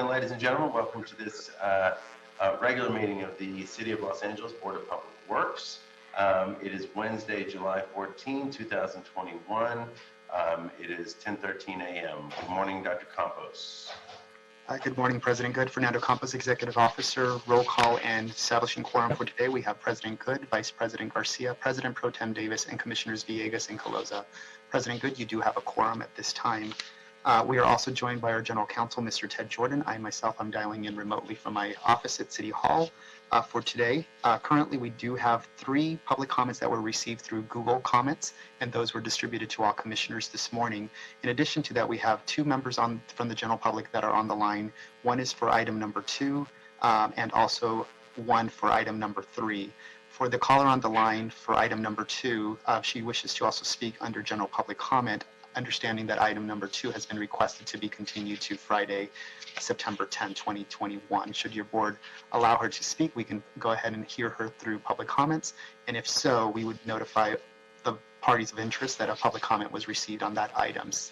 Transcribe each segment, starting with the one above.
morning, ladies and gentlemen. Welcome to this regular meeting of the City of Los Angeles Board of Public Works. It is Wednesday, July 14, 2021. It is 10:13 a.m. Good morning, Dr. Campos. Good morning, President Good. Fernando Campos, Executive Officer. Roll call and establishing quorum for today. We have President Good, Vice President Garcia, President Pro Tem Davis, and Commissioners Villegas and Caloza. President Good, you do have a quorum at this time. We are also joined by our General Counsel, Mr. Ted Jordan. I myself am dialing in remotely from my office at City Hall for today. Currently, we do have 3 public comments that were received through Google Comments, and those were distributed to all commissioners this morning. In addition to that, we have 2 members from the general public that are on the line. One is for item number 2, and also one for item number 3. For the caller on the line for item number 2, she wishes to also speak under general public comment, understanding that item number 2 has been requested to be continued to Friday, September 10, 2021. Should your board allow her to speak, we can go ahead and hear her through public comments. And if so, we would notify the parties of interest that a public comment was received on that items.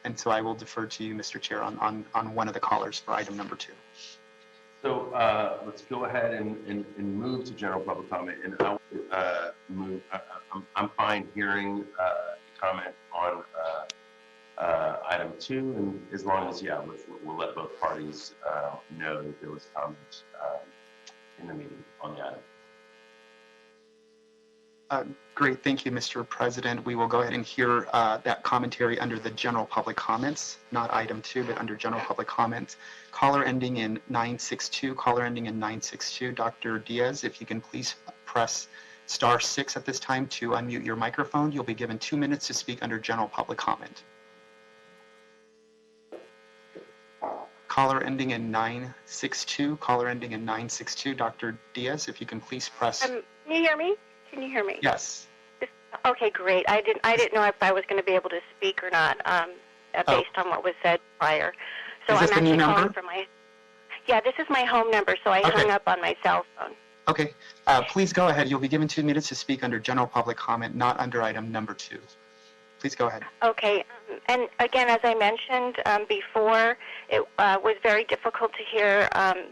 And so I will defer to you, Mr. Chair, on one of the callers for item number 2. So let's go ahead and move to general public comment. And I'll move. I'm fine hearing comment on item 2, and as long as we'll let both parties know that there was comments in the meeting on the item. Great, thank you, Mr. President. We will go ahead and hear that commentary under the general public comments, not item 2, but under general public comments. Caller ending in 962, caller ending in 962. Dr. Diaz, if you can please press *6 at this time to unmute your microphone. You'll be given 2 minutes to speak under general public comment. Caller ending in 962. Caller ending in 962. Dr. Diaz, if you can please press. Can you hear me? Can you hear me? Yes. Okay, great. I didn't know if I was going to be able to speak or not, based on what was said prior. So I'm actually calling from my. Yeah, this is my home number, so I hung up on my cell phone. Okay, please go ahead. You'll be given 2 minutes to speak under general public comment, not under item number 2. Please go ahead. Okay, and again, as I mentioned before, it was very difficult to hear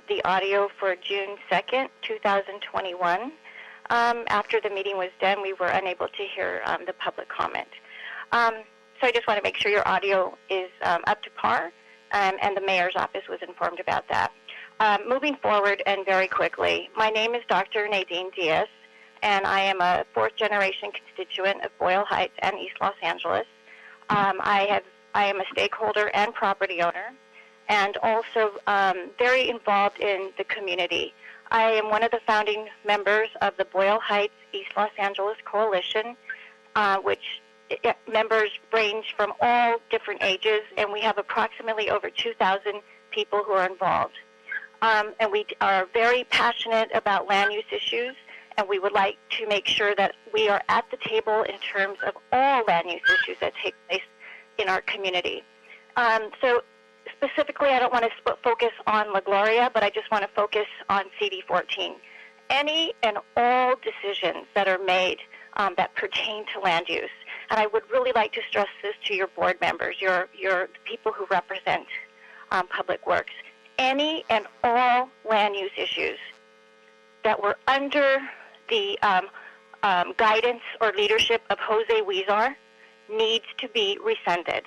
the audio for June 2nd, 2021. After the meeting was done, we were unable to hear the public comment. So I just want to make sure your audio is up to par, and the mayor's office was informed about that. Moving forward and very quickly, my name is Dr. Nadine Diaz, and I am a 4th-generation constituent of Boyle Heights and East Los Angeles. I am a stakeholder and property owner, and also very involved in the community. I am one of the founding members of the Boyle Heights East Los Angeles Coalition, which members range from all different ages, and we have approximately over 2,000 people who are involved. And we are very passionate about land use issues, and we would like to make sure that we are at the table in terms of all land use issues that take place in our community. So specifically, I don't want to focus on La Gloria, but I just want to focus on CD14. Any and all decisions that are made that pertain to land use, and I would really like to stress this to your board members, your people who represent Public Works. Any and all land use issues that were under the guidance or leadership of Jose Huizar needs to be rescinded.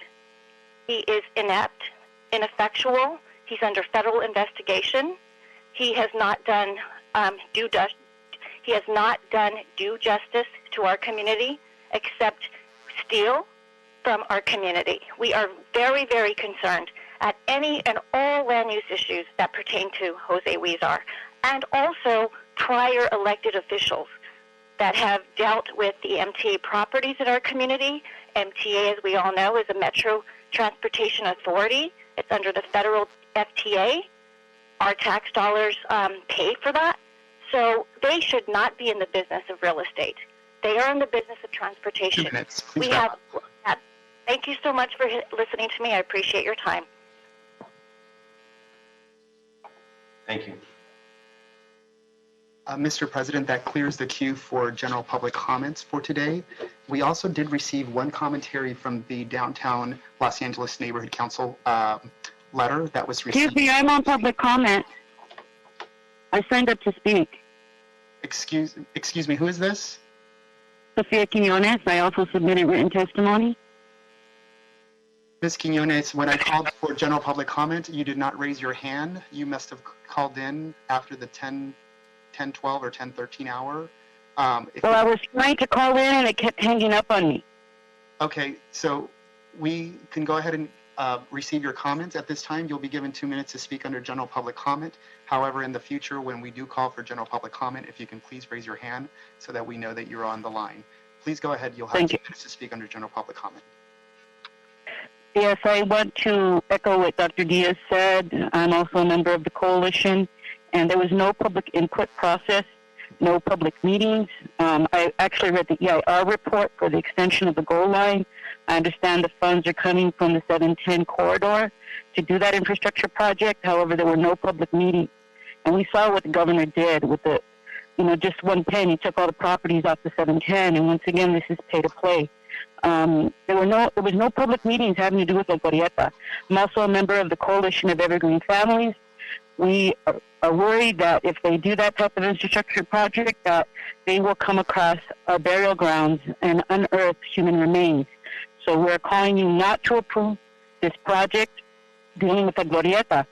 He is inept, ineffectual. He's under federal investigation. He has not done due justice to our community, except steal from our community. We are very, very concerned at any and all land use issues that pertain to Jose Huizar, and also prior elected officials that have dealt with the MTA properties in our community. MTA, as we all know, is a Metro Transportation Authority. It's under the federal FTA. Our tax dollars pay for that. So they should not be in the business of real estate. They are in the business of transportation. 2 minutes. Thank you so much for listening to me. I appreciate your time. Thank you. Mr. President, that clears the queue for general public comments for today. We also did receive one commentary from the Downtown Los Angeles Neighborhood Council letter that was Excuse received. me, I'm on public comment. I signed up to speak. Excuse me, who is this? Sophia Quinones, I also submitted written testimony. Ms. Quinones, when I called for general public comment, you did not raise your hand. You must have called in after the 10:12 or 10:13 hour. Well, I was trying to call in and it kept hanging up on me. Okay, so we can go ahead and receive your comments. At this time, you'll be given 2 minutes to speak under general public comment. However, in the future, when we do call for general public comment, if you can please raise your hand so that we know that you're on the line. Please go ahead. You'll have Thank 2 you. minutes to speak under general public comment. Yes, I want to echo what Dr. Diaz said. I'm also a member of the coalition, and there was no public input process, no public meetings. I actually read the EIR report for the extension of the goal line. I understand the funds are coming from the 710 corridor to do that infrastructure project. However, there were no public meetings. And we saw what the governor did with the, just one pen. He took all the properties off the 710, and once again, this is pay to play. There was no public meetings having to do with La Glorieta. I'm also a member of the Coalition of Evergreen Families. We are worried that if they do that type of infrastructure project, that they will come across our burial grounds and unearth human remains. So we're calling you not to approve this project dealing with La Glorieta.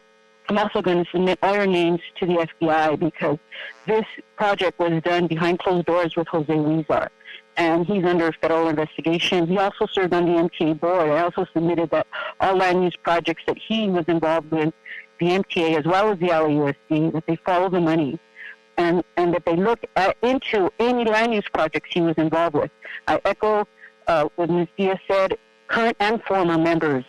I'm also going to submit all your names to the FBI because this project was done behind closed doors with Jose Huizar, and he's under federal investigation. He also served on the MTA board. I also submitted that all land use projects that he was involved with, the MTA as well as the LAUSD, that they follow the money and that they look into any land use projects he was involved with. I echo what Ms. Diaz said, current and former members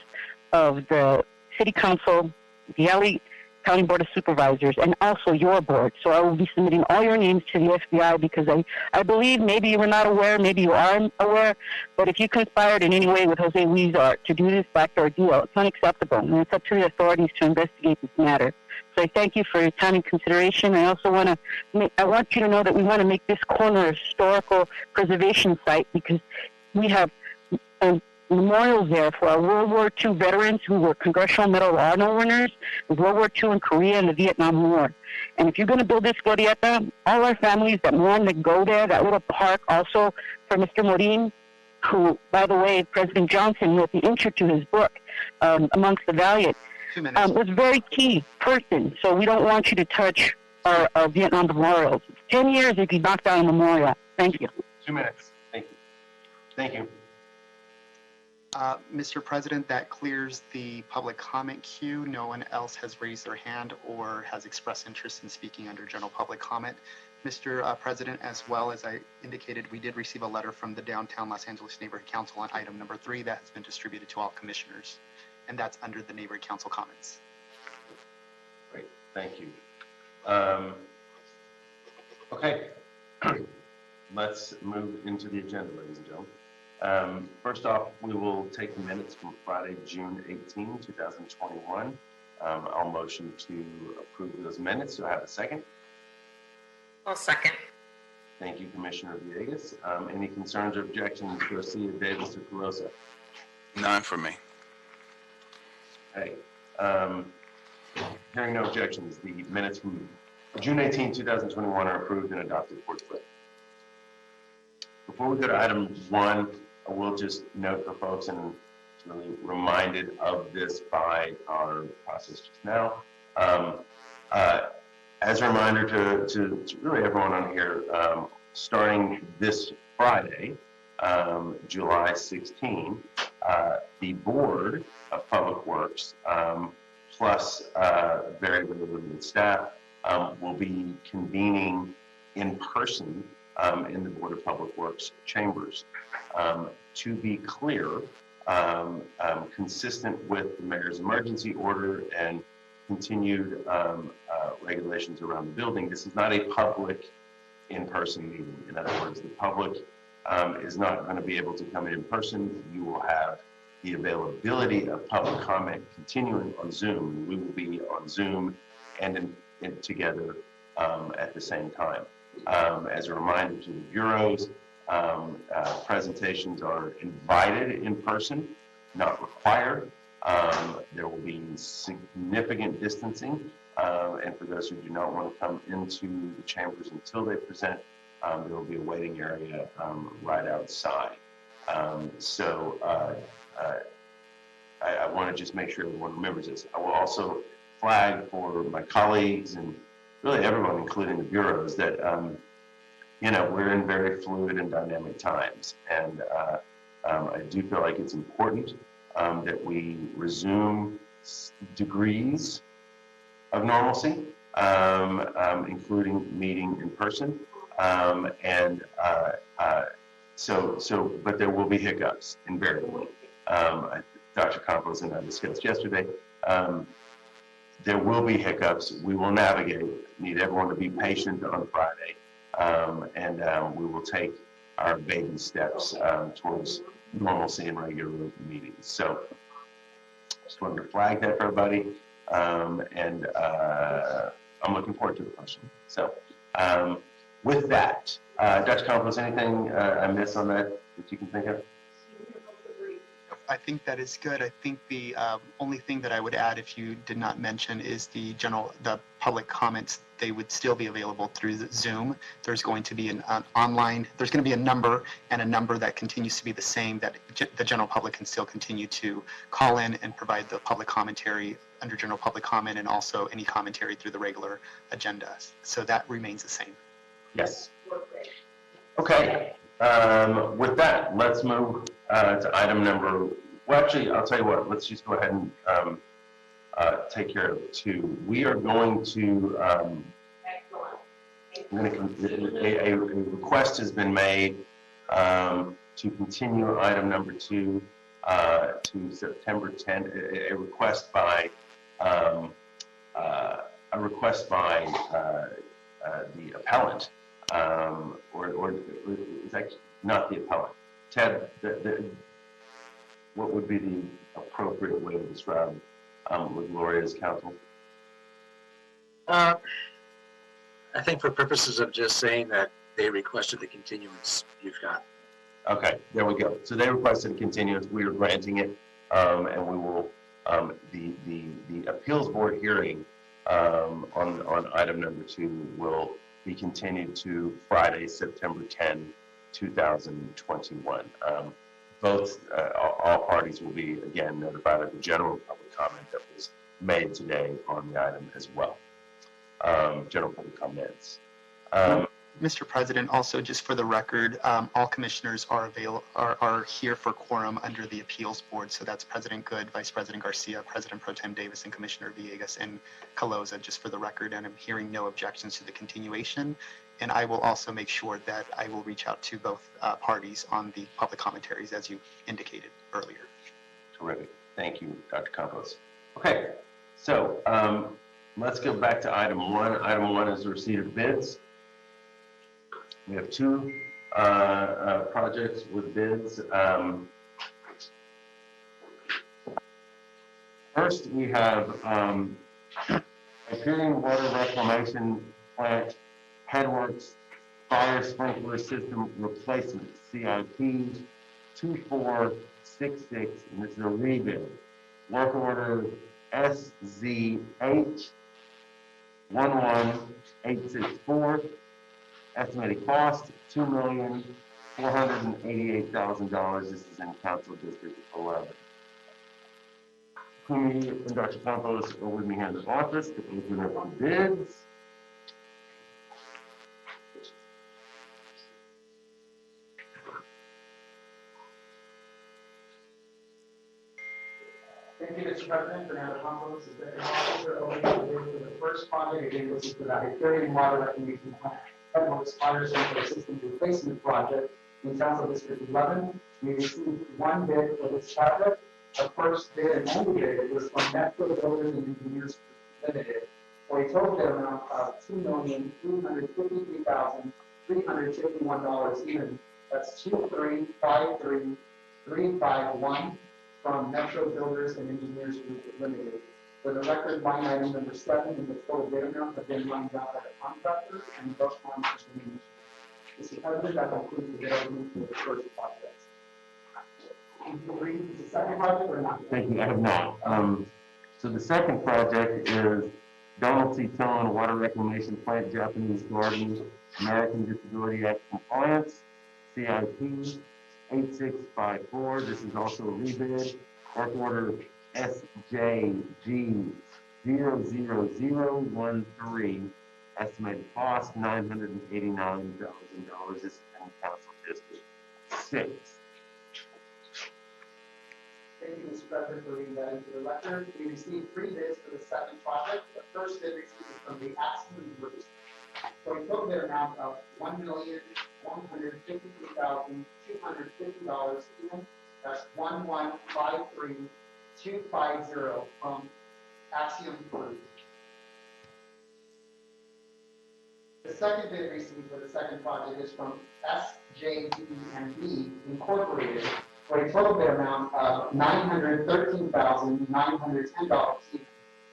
of the City Council, the LA County Board of Supervisors, and also your board. So I will be submitting all your names to the FBI because I believe maybe you were not aware, maybe you are aware, but if you conspired in any way with Jose Huizar to do this backdoor deal, it's unacceptable, and it's up to the authorities to investigate this matter. So I thank you for your time and consideration. I also want you to know that we want to make this corner a historical preservation site because we have memorials there for our World War II veterans who were Congressional Medal of Honor winners, World War II in Korea and the Vietnam War. And if you're going to build this glorieta, all our families that want to go there, that little park also for Mr. Morin, who, by the way, President Johnson wrote the intro to his book, Amongst the Valiant, 2 minutes. was a very key person. So we don't want you to touch our Vietnam memorials. 10 years if you knock down a memorial. Thank you. 2 minutes. Thank you. Thank you. Mr. President, that clears the public comment queue. No one else has raised their hand or has expressed interest in speaking under general public comment. Mr. President, as well as I indicated, we did receive a letter from the Downtown Los Angeles Neighborhood Council on item number 3 that has been distributed to all commissioners, and that's under the Neighborhood Council comments. Great. Thank you. Okay. Let's move into the agenda, ladies and gentlemen. First off, we will take the minutes from Friday, June 18, 2021. I'll motion to approve those minutes. Do I have a second? I'll second. Thank you, Commissioner Villegas. Any concerns or objections, Garcia, Davis, or Carosa? None for me. Okay. Hearing no objections, the minutes from June 18, 2021 are approved and adopted forthwith. Before we go to item 1, I will just note for folks, and really reminded of this by our process just now. As a reminder to really everyone on here, starting this Friday, July 16, the Board of Public Works, plus very limited staff, will be convening in person in the Board of Public Works chambers. To be clear, consistent with the mayor's emergency order and continued regulations around the building, this is not a public in-person meeting. In other words, the public is not going to be able to come in person. You will have the availability of public comment continuing on Zoom. We will be on Zoom and together at the same time. As a reminder to the bureaus, presentations are invited in person, not required. There will be significant distancing, and for those who do not want to come into the chambers until they present, there will be a waiting area right outside. I want to just make sure everyone remembers this. I will also flag for my colleagues and really everyone, including the bureaus, that we're in very fluid and dynamic times, and I do feel like it's important that we resume degrees of normalcy, including meeting in person, but there will be hiccups invariably. Dr. Campos and I discussed yesterday. There will be hiccups. We will navigate. Need everyone to be patient on Friday, and we will take our baby steps towards normalcy and regular meetings. So, just wanted to flag that for everybody, and I'm looking forward to the question. So, with that, Dr. Campos, anything I missed on that you can think of? I think that is good. I think the only thing that I would add, if you did not mention, is the public comments. They would still be available through the Zoom. There's going to be an online, there's going to be a number that continues to be the same, that the general public can still continue to call in and provide the public commentary under general public comment, and also any commentary through the regular agenda. So that remains the same. Yes. Okay. With that, let's move to item number. Well, actually, I'll tell you what. Let's just go ahead and take care of it too. We are going to. A request has been made to continue item number 2 to September 10th. A request by the appellant, or is that not the appellant? Ted, what would be the appropriate way to describe Gloria's counsel? I think for purposes of just saying that they requested the continuance, you've got. Okay, there we go. So they requested a continuance. We are granting it, and we will. The appeals board hearing on item number 2 will be continued to Friday, September 10, 2021. All parties will be again notified of the general public comment that was made today on the item as well. General public comments. Mr. President, also just for the record, all commissioners are here for quorum under the appeals board. So that's President Good, Vice President Garcia, President Pro Tem Davis, and Commissioner Villegas and Caloza, just for the record. And I'm hearing no objections to the continuation. And I will also make sure that I will reach out to both parties on the public commentaries, as you indicated earlier. Terrific. Thank you, Dr. Campos. Okay, so let's go back to item 1. Item 1 is the receipt of bids. We have 2 projects with bids. First, we have a Piering Water Reclamation Plant Headworks Fire Sprinkler System Replacement, CIP 2466, and this is a rebid. Work order SZH 11864. Estimated cost $2,488,000. This is in Council District 11. Kumi and Dr. Campos are with me here in the office to open up the bids. Thank you, Mr. President. Fernando Campos, Executive Officer, opening the bid for the first project. Again, this is for the Hyperion Water Reclamation Plant Headworks Fire Sprinkler System Replacement Project in Council District 11. We received 1 bid for this project. Our first bid and only bid was from Metro Builders and Engineers Limited for a total bid amount of $2,353,351 even. That's 2353351 from Metro Builders and Engineers Group Limited. For the record, line item number 7 and the total bid amount have been lined out by the contractor, and both lines have been initiated. Mr. President, that concludes the bid opening for the first project. you agree with the second project or not? Thank you, I have not. So the second project is Donald C. Tillman Water Reclamation Plant, Japanese Garden, American Disability Act Compliance, CIP 8654. This is also a rebid. Work order SJG 00013. Estimated cost $989,000. This is in Council District 6. Thank you, Mr. President, for reading that into the record. We received 3 bids for the second project. The first bid received is from the Aspen Group for a total bid amount of $1,153,250 even. That's 1153250 from Axiom Group. The second bid received for the second project is from SJD&B Incorporated for a total bid amount of $913,910 even.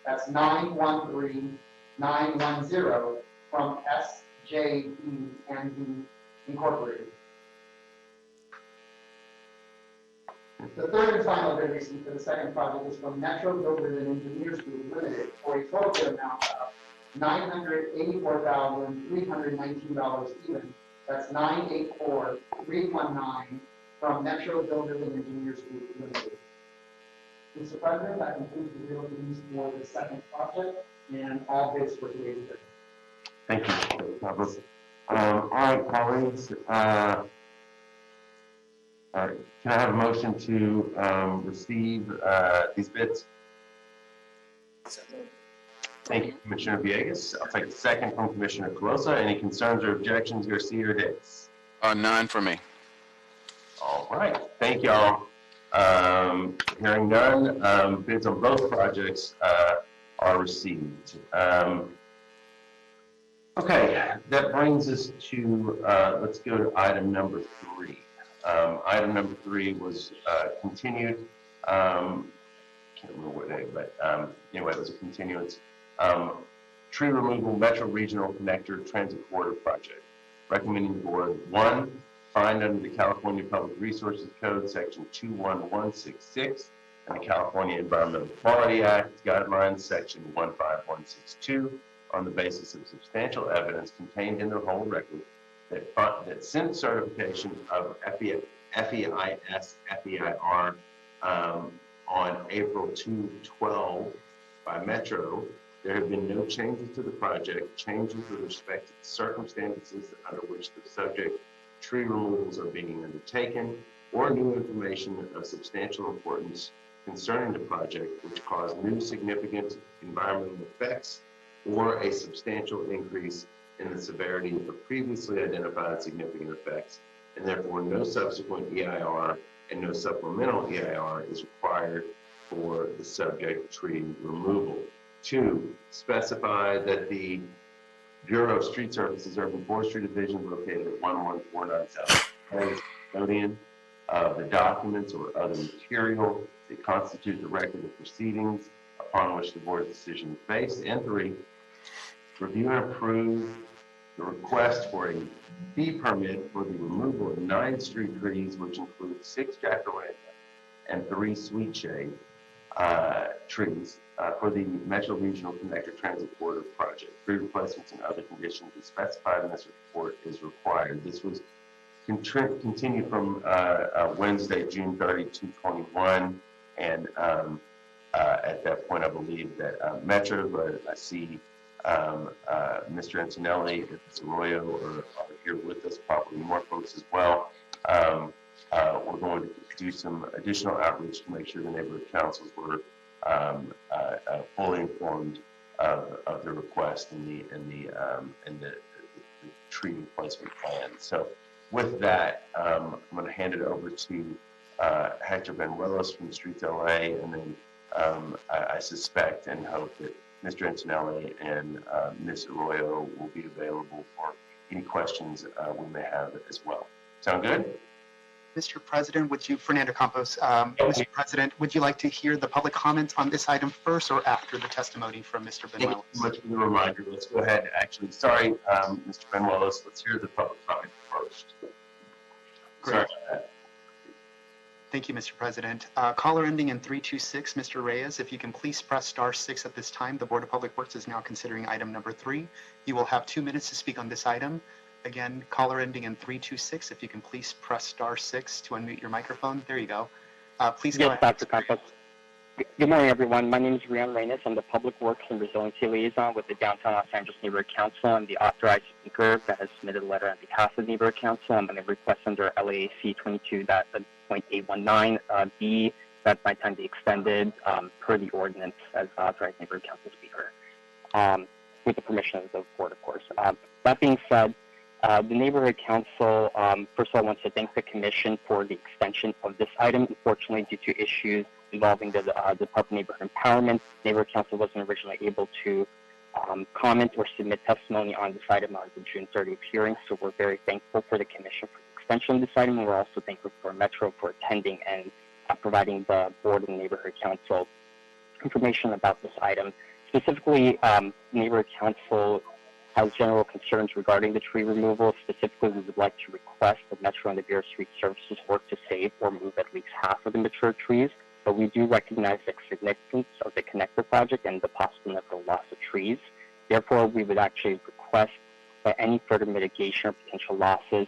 That's 913910 from SJD&B Incorporated. The third and final bid received for the second project is from Metro Builders and Engineers Group Limited for a total bid amount of $984,319 even. That's 984319 from Metro Builders and Engineers Group Limited. Mr. President, that concludes the bill release for the second project and all bids for today's bid. Thank you, Mr. All right, colleagues. All right, can I have a motion to receive these bids? Thank you, Commissioner Villegas. I'll take a second from Commissioner Colosa. Any concerns or objections, Garcia or Davis? None for me. All right, thank y'all. Hearing none, bids on both projects are received. Okay, that brings us to, let's go to item number 3. Item number 3 was continued. Can't remember what day, but anyway, it was a continuance. Tree removal Metro Regional Connector Transit Corridor Project. Recommending the board, 1, find under the California Public Resources Code, section 21166, and the California Environmental Quality Act guidelines, section 15162, on the basis of substantial evidence contained in the whole record that since certification of FEIS, FEIR on April 2/12 by Metro, there have been no changes to the project, changes with respect to the circumstances under which the subject tree removals are being undertaken, or new information of substantial importance concerning the project which cause new significant environmental effects or a substantial increase in the severity of previously identified significant effects, and therefore no subsequent EIR and no supplemental EIR is required for the subject tree removal. 2, specify that the Bureau of Street Services Urban Forestry Division located at 11497 South custodian of the documents or other material that constitute the record of proceedings upon which the board's decision is based. And 3, review and approve the request for a fee permit for the removal of 9 street trees, which include 6 jacaranda and 3 sweet shade trees for the Metro Regional Connector Transit Corridor Project. Tree replacements and other conditions as specified in this report is required. This was continued from Wednesday, June 30, 2021, and at that point, I believe that Metro, but I see Mr. Antonelli and Mr. Arroyo are here with us, probably more folks as well. We're going to do some additional outreach to make sure the neighborhood councils were fully informed of the request and the tree replacement plan. So with that, I'm going to hand it over to Hector Benuelos from Streets LA, and then I suspect and hope that Mr. Antonelli and Ms. Arroyo will be available for any questions we may have as well. Sound good? Mr. President, Fernando Campos, Mr. President, would you like to hear the public comments on this item first or after the testimony from Mr. Benuelos? Thank you so much for the reminder. Let's go ahead. Actually, sorry, Mr. Benuelos, let's hear the public comment first. Sorry about that. Thank you, Mr. President. Caller ending in 326, Mr. Reyes, if you can please press star 6 at this time. The Board of Public Works is now considering item number 3. You will have 2 minutes to speak on this item. Again, caller ending in 326, if you can please press star 6 to unmute your microphone. There you go. Please go Yes, ahead. Dr. Campos. Good morning, everyone. My name is Rian Reyes. I'm the Public Works and Resiliency Liaison with the Downtown Los Angeles Neighborhood Council. I'm the authorized speaker that has submitted a letter on behalf of the Neighborhood Council. I'm going to request under LAAC 22.819B that my time be extended per the ordinance as authorized Neighborhood Council speaker, with the permission of the board, of course. That being said, the Neighborhood Council, first of all, wants to thank the Commission for the extension of this item. Unfortunately, due to issues involving the Department of Neighborhood Empowerment, Neighborhood Council wasn't originally able to comment or submit testimony on this item on the June 30th hearing, so we're very thankful for the Commission for the extension of this item, and we're also thankful for Metro for attending and providing the Board and Neighborhood Council information about this item. Specifically, Neighborhood Council has general concerns regarding the tree removal. Specifically, we would like to request that Metro and the Bureau of Street Services work to save or move at least half of the mature trees, but we do recognize the significance of the connector project and the possible natural loss of trees. Therefore, we would actually request that any further mitigation or potential losses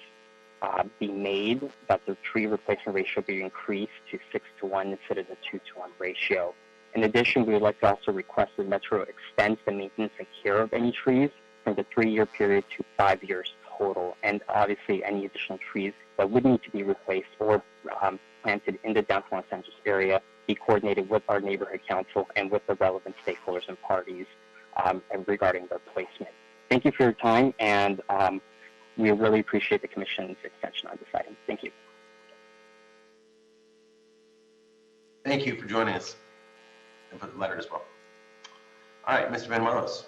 be made, that the tree replacement ratio be increased to 6-to-1 instead of the 2-to-1 ratio. In addition, we would like to also request that Metro extends the maintenance and care of any trees from the 3-year period to 5 years total, and obviously any additional trees that would need to be replaced or planted in the downtown Los Angeles area be coordinated with our Neighborhood Council and with the relevant stakeholders and parties regarding their placement. Thank you for your time, and we really appreciate the Commission's extension on this item. Thank you. Thank you for joining us and for the letter as well. All right, Mr. Van Manos.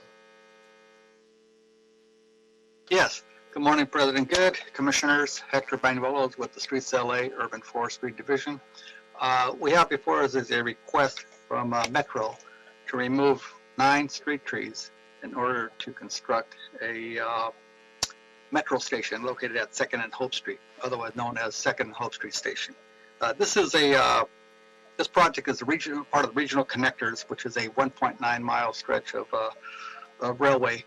Yes. Good morning, President Good, Commissioners. Hector Banuelos with the Streets LA Urban Forestry Division. We have before us is a request from Metro to remove 9 street trees in order to construct a Metro station located at 2nd and Hope Street, otherwise known as 2nd and Hope Street Station. This project is a regional part of the Regional Connectors, which is a 1.9-mile stretch of railway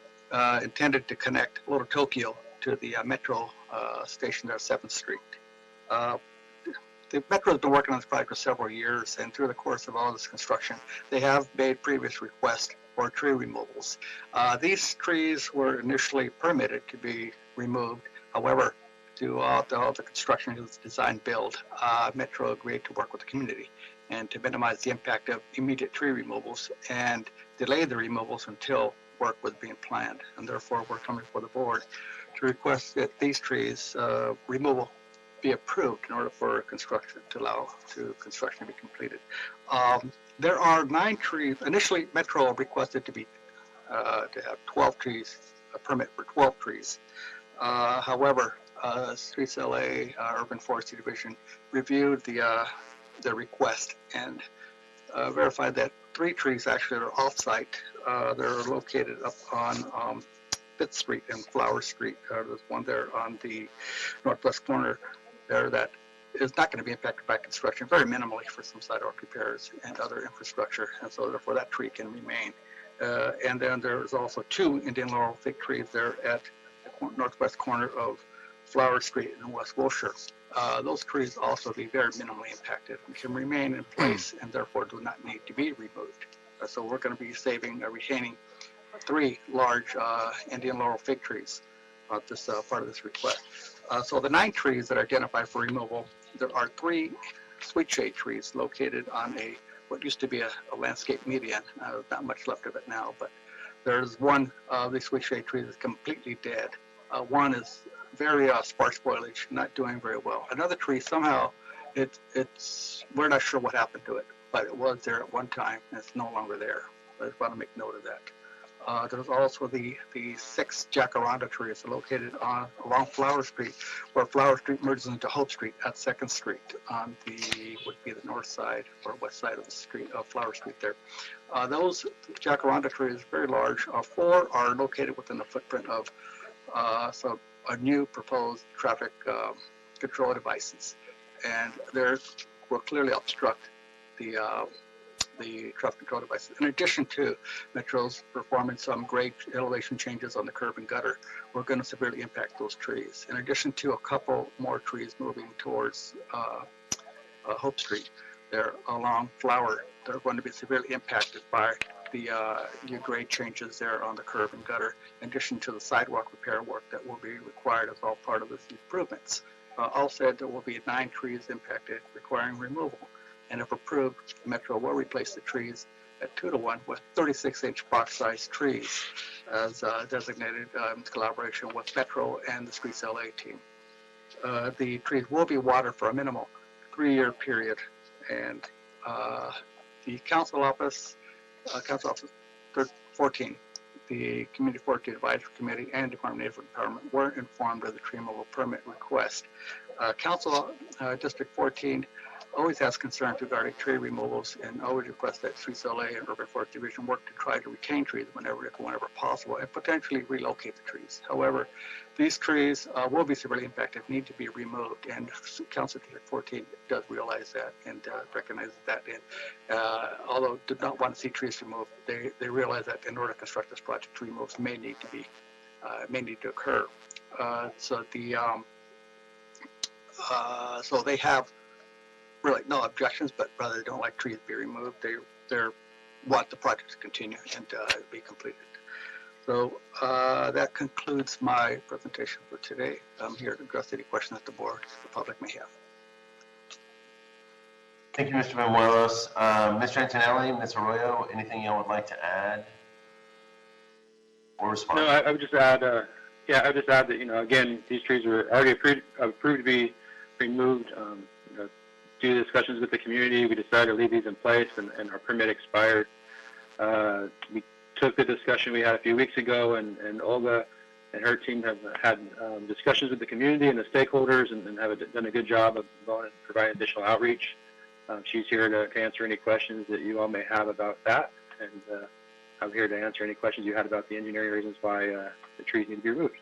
intended to connect Little Tokyo to the Metro station there at 7th Street. The Metro has been working on this project for several years, and through the course of all this construction, they have made previous requests for tree removals. These trees were initially permitted to be removed. However, throughout all the construction of this design build, Metro agreed to work with the community and to minimize the impact of immediate tree removals and delay the removals until work was being planned. And therefore, we're coming before the board to request that these trees removal be approved in order for construction to allow construction to be completed. There are 9 trees. Initially, Metro requested to have 12 trees, a permit for 12 trees. However, Streets LA Urban Forestry Division reviewed the request and verified that 3 trees actually are off-site. They're located up on 5th Street and Flower Street. There's one there on the northwest corner there that is not going to be impacted by construction, very minimally for some sidewalk repairs and other infrastructure, and so therefore that tree can remain. And then there's also 2 Indian laurel fig trees there at the northwest corner of Flower Street in West Wilshire. Those trees also be very minimally impacted and can remain in place and therefore do not need to be removed. So we're going to be retaining 3 large Indian laurel fig trees at this part of this request. So the 9 trees that are identified for removal, there are 3 sweet shade trees located on what used to be a landscape median. Not much left of it now, but there's one of the sweet shade trees that's completely dead. One is very sparse foliage, not doing very well. Another tree, somehow, we're not sure what happened to it, but it was there at one time, and it's no longer there. I just want to make note of that. There's also the 6 jacaranda trees located along Flower Street, where Flower Street merges into Hope Street at 2nd Street on would be the north side or west side of the street of Flower Street there. Those jacaranda trees, very large. 4 are located within the footprint of a new proposed traffic control devices, and they're will clearly obstruct the traffic control devices. In addition to Metro's performing some grade elevation changes on the curb and gutter, we're going to severely impact those trees. In addition to a couple more trees moving towards Hope Street, they're along Flower. They're going to be severely impacted by the new grade changes there on the curb and gutter, in addition to the sidewalk repair work that will be required as all part of these improvements. All said, there will be 9 trees impacted requiring removal. And if approved, Metro will replace the trees at 2-to-1 with 36-inch box-sized trees, as designated in collaboration with Metro and the Streets LA team. The trees will be watered for a minimal 3-year period, and the Council Office 14, the Community Forestry Advisory Committee and Department of Neighborhood Empowerment were informed of the tree removal permit request. Council District 14 always has concerns regarding tree removals and always requests that Streets LA and Urban Forest Division work to try to retain trees whenever possible and potentially relocate the trees. However, these trees will be severely impacted, need to be removed, and Council District 14 does realize that and recognizes that. And although did not want to see trees removed, they realize that in order to construct this project, tree removals may need to occur. So they have really no objections, but rather they don't like trees to be removed. They want the project to continue and be completed. So that concludes my presentation for today. I'm here to address any questions that the board, the public may have. Thank you, Mr. Benuelos. Mr. Antonelli, Ms. Arroyo, anything you would like to add or respond? No, I would just add, I would just add that, again, these trees were already approved to be removed. Due to discussions with the community, we decided to leave these in place, and our permit expired. We took the discussion we had a few weeks ago, and Olga and her team have had discussions with the community and the stakeholders, and have done a good job of going and providing additional outreach. She's here to answer any questions that you all may have about that, and I'm here to answer any questions you had about the engineering reasons why the trees need to be removed.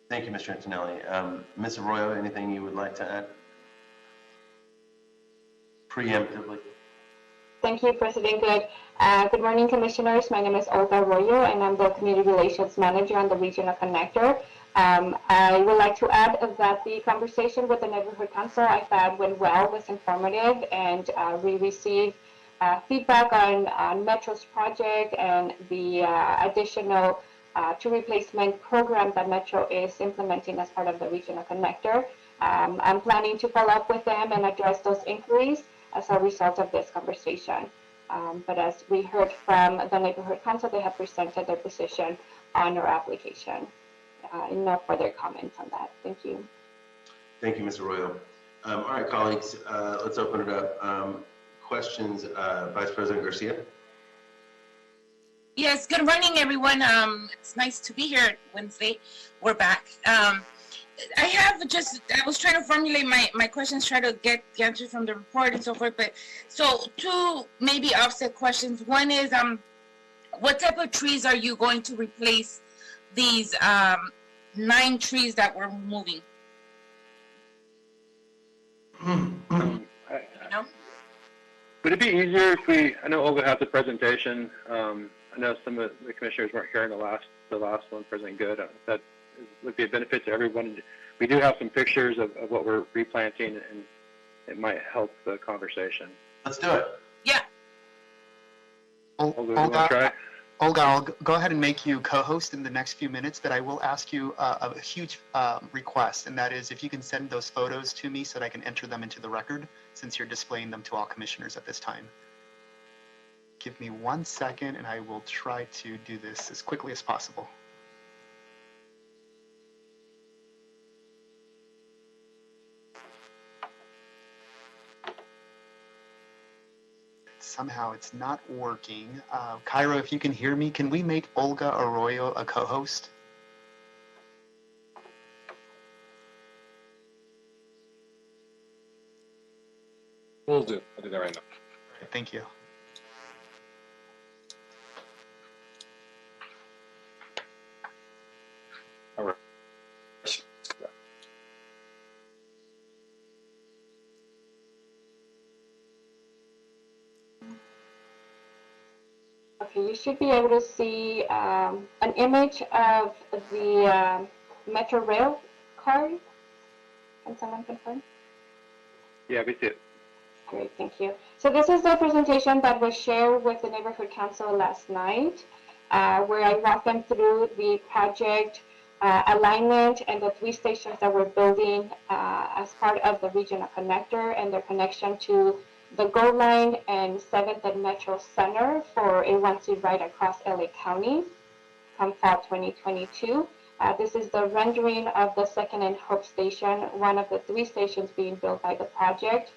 Thank you, Mr. Antonelli. Ms. Arroyo, anything you would like to add? Preemptively. Thank you, President Good. Good morning, Commissioners. My name is Olga Arroyo, and I'm the Community Relations Manager on the Regional Connector. I would like to add that the conversation with the Neighborhood Council I thought went well, was informative, and we received feedback on Metro's project and the additional tree replacement program that Metro is implementing as part of the Regional Connector. I'm planning to follow up with them and address those inquiries as a result of this conversation. But as we heard from the Neighborhood Council, they have presented their position on our application. No further comments on that. Thank you. Thank you, Ms. Arroyo. All right, colleagues, let's open it up. Questions, Vice President Garcia? Yes, good morning, everyone. It's nice to be here Wednesday. We're back. I was trying to formulate my questions, try to get the answers from the report and so forth. But so 2 maybe offset questions. One is, what type of trees are you going to replace these 9 trees that we're removing? Would it be easier if I know Olga has the presentation. I know some of the commissioners weren't here in the last one, President Good. That would be a benefit to everyone. We do have some pictures of what we're replanting, and it might help the conversation. Let's do it. Yeah. Olga, you want to try? Olga, I'll go ahead and make you co-host in the next few minutes, but I will ask you a huge request, and that is if you can send those photos to me so that I can enter them into the record, since you're displaying them to all commissioners at this time. Give me 1 second, and I will try to do this as quickly as possible. Somehow it's not working. Cairo, if you can hear me, can we make Olga Arroyo a co-host? Will do. I'll do that right now. All right, thank you. All right. Okay, you should be able to see an image of the Metro Rail card. Can someone confirm? Yeah, we see it. Great, thank you. So this is the presentation that was shared with the Neighborhood Council last night, where I walked them through the project alignment and the 3 stations that we're building as part of the regional connector and their connection to the Gold Line and 7th and Metro Center for a 1C ride across LA County come fall 2022. This is the rendering of the 2nd and Hope Station, one of the 3 stations being built by the project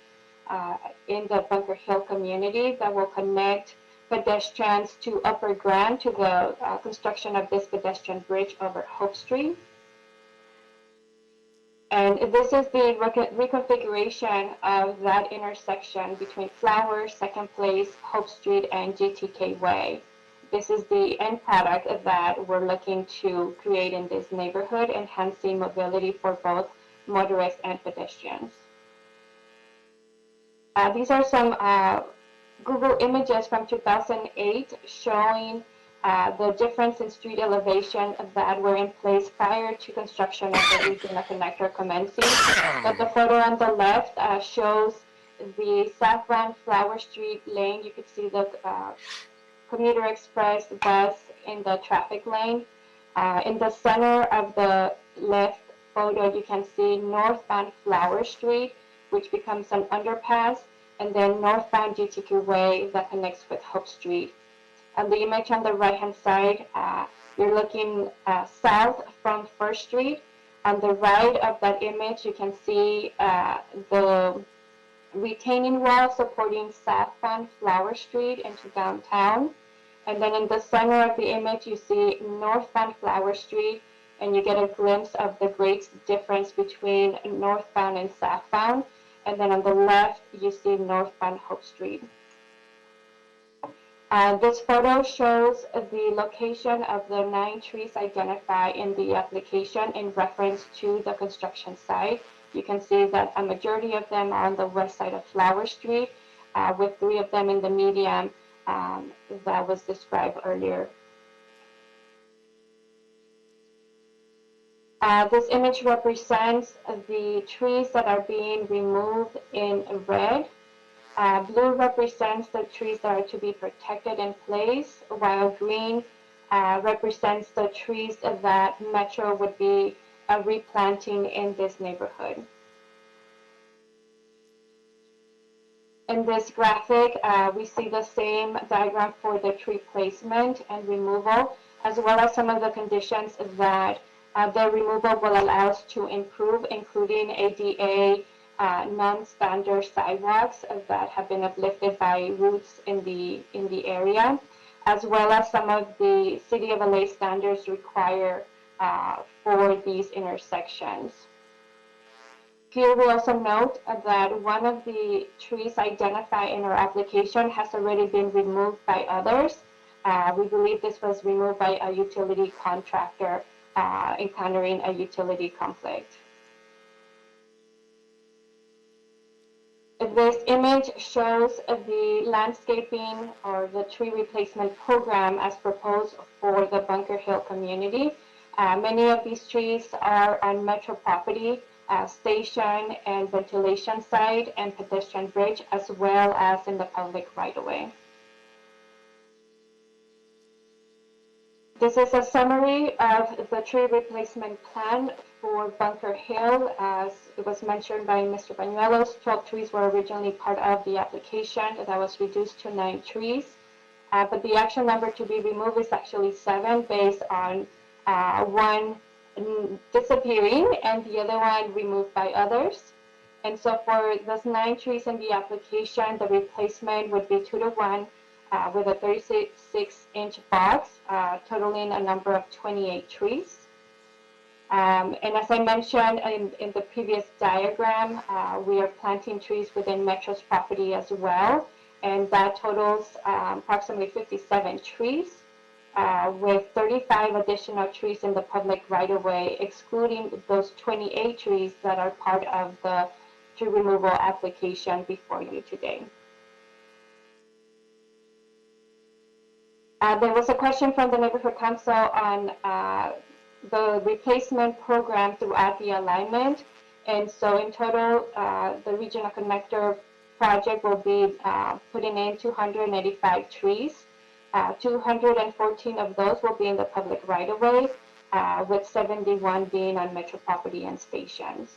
in the Bunker Hill community that will connect pedestrians to Upper Grand to the construction of this pedestrian bridge over Hope Street. And this is the reconfiguration of that intersection between Flowers, Second Place, Hope Street, and GTK Way. This is the end product that we're looking to create in this neighborhood, enhancing mobility for both motorists and pedestrians. These are some Google images from 2008 showing the difference in street elevation that were in place prior to construction of the regional connector commencing. But the photo on the left shows the southbound Flower Street lane. You could see the commuter express bus in the traffic lane. In the center of the left photo, you can see northbound Flower Street, which becomes an underpass, and then northbound GTQ Way that connects with Hope Street. On the image on the right-hand side, you're looking south from First Street. On the right of that image, you can see the retaining wall supporting southbound Flower Street into downtown. And then in the center of the image, you see northbound Flower Street, and you get a glimpse of the great difference between northbound and southbound. And then on the left, you see northbound Hope Street. This photo shows the location of the 9 trees identified in the application in reference to the construction site. You can see that a majority of them are on the west side of Flower Street, with 3 of them in the median that was described earlier. This image represents the trees that are being removed in red. Blue represents the trees that are to be protected in place, while green represents the trees that Metro would be replanting in this neighborhood. In this graphic, we see the same diagram for the tree placement and removal, as well as some of the conditions that the removal will allow us to improve, including ADA non-standard sidewalks that have been uplifted by roots in the area, as well as some of the City of LA standards require for these intersections. Here we also note that one of the trees identified in our application has already been removed by others. We believe this was removed by a utility contractor encountering a utility conflict. This image shows the landscaping or the tree replacement program as proposed for the Bunker Hill community. Many of these trees are on Metro property, station and ventilation site and pedestrian bridge, as well as in the public right-of-way. This is a summary of the tree replacement plan for Bunker Hill. As it was mentioned by Mr. Bañuelos, 12 trees were originally part of the application that was reduced to 9 trees. But the actual number to be removed is actually 7 based on one disappearing and the other one removed by others. And so for those 9 trees in the application, the replacement would be 2-to-1 with a 36-inch box, totaling a number of 28 trees. And as I mentioned in the previous diagram, we are planting trees within Metro's property as well, and that totals approximately 57 trees, with 35 additional trees in the public right-of-way, excluding those 28 trees that are part of the tree removal application before you today. There was a question from the neighborhood council on the replacement program throughout the alignment. And so in total, the regional connector project will be putting in 285 trees. 214 of those will be in the public right-of-way, with 71 being on metro property and stations.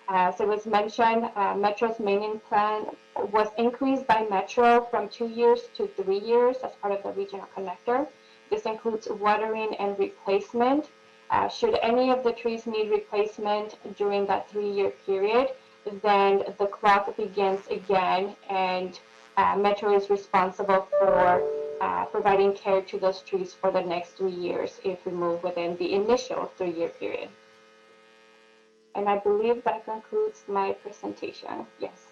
As it was mentioned, Metro's maintenance plan was increased by Metro from 2 years to 3 years as part of the regional connector. This includes watering and replacement. Should any of the trees need replacement during that 3-year period, then the clock begins again, and Metro is responsible for providing care to those trees for the next 3 years if removed within the initial 3-year period. And I believe that concludes my presentation. Yes.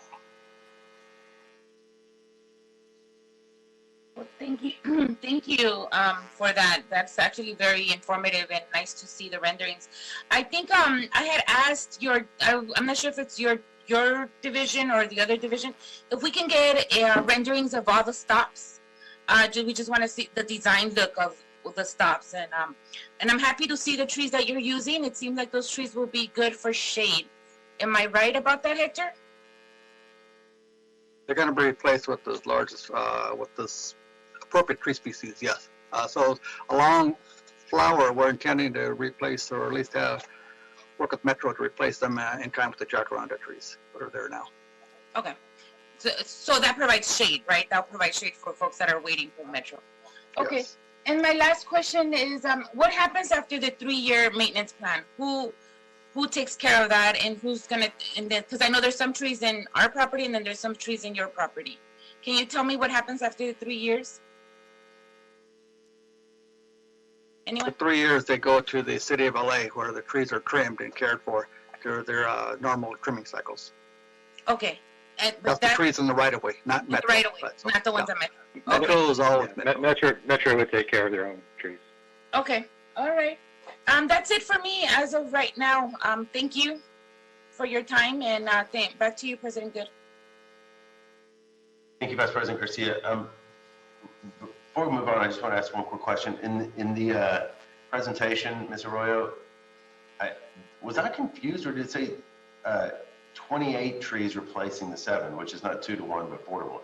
Well, thank you, thank you for that. That's actually very informative and nice to see the renderings. I think I had asked your, I'm not sure if it's your division or the other division, if we can get renderings of all the stops. We just want to see the design look of the stops, and I'm happy to see the trees that you're using. It seems like those trees will be good for shade. Am I right about that, Hector? They're going to be replaced with the largest, with this appropriate tree species, yes. So along flower, we're intending to replace, or at least work with Metro to replace them in kind with the jacaranda trees that are there now. Okay. So that provides shade, right? That'll provide shade for folks that are waiting for Metro. Okay. Yes. And my last question is, what happens after the 3-year maintenance plan? Who takes care of that, and who's gonna? And then, because I know there's some trees in our property, and then there's some trees in your property. Can you tell me what happens after the 3 years? Anyone? For 3 years, they go to the city of LA, where the trees are trimmed and cared for through their normal trimming cycles. Okay. That's the trees in the right of way, not Metro. Right away, not the ones that Metro. Metro is all Metro would take care of their own trees. Okay. All right. That's it for me as of right now. Thank you for your time, and back to you, President Good. Thank you, Vice President Garcia. Before we move on, I just want to ask one quick question. In the presentation, Ms. Arroyo, was I confused, or did it say 28 trees replacing the 7, which is not 2 to 1, but 4 to 1?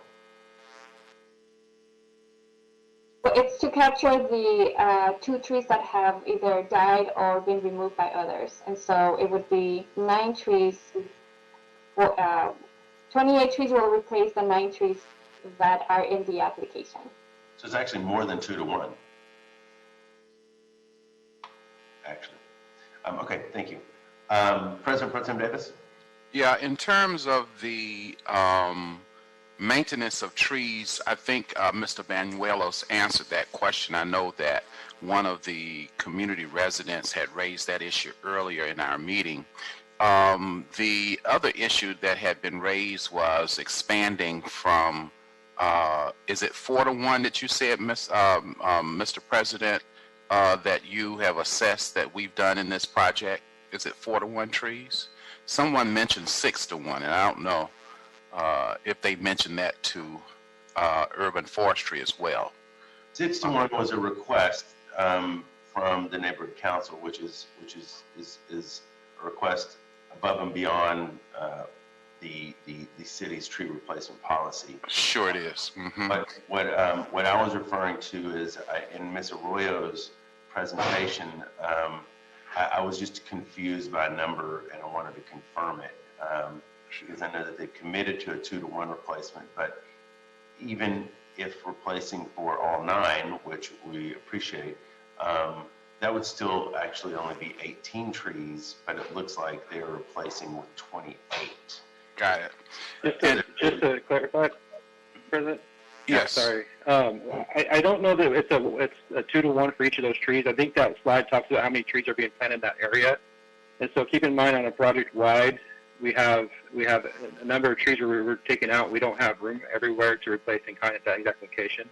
It's to capture the 2 trees that have either died or been removed by others. And so it would be 9 trees, 28 trees will replace the 9 trees that are in the application. So it's actually more than 2 to 1. Actually. Okay, thank you. President Pro Tem Davis? Yeah, in terms of the maintenance of trees, I think Mr. Banuelos answered that question. I know that one of the community residents had raised that issue earlier in our meeting. The other issue that had been raised was expanding from, is it 4 to 1 that you said, Mr. President, that you have assessed that we've done in this project? Is it 4 to 1 trees? Someone mentioned 6 to 1, and I don't know if they mentioned that to urban forestry as well. 6 to 1 was a request from the neighborhood council, which is a request above and beyond the city's tree replacement policy. Sure it is. Mm-hmm. But what I was referring to is in Ms. Arroyo's presentation, I was just confused by a number, and I wanted to confirm it, because I know that they've committed to a 2 to 1 replacement, but even if replacing for all 9, which we appreciate, that would still actually only be 18 trees, but it looks like they're replacing with 28. Got it. Just to clarify, President? Yes. Sorry. I don't know that it's a 2 to 1 for each of those trees. I think that slide talks about how many trees are being planted in that area. And so keep in mind, on a project wide, we have a number of trees where we're taking out. We don't have room everywhere to replace in kind at that exact location.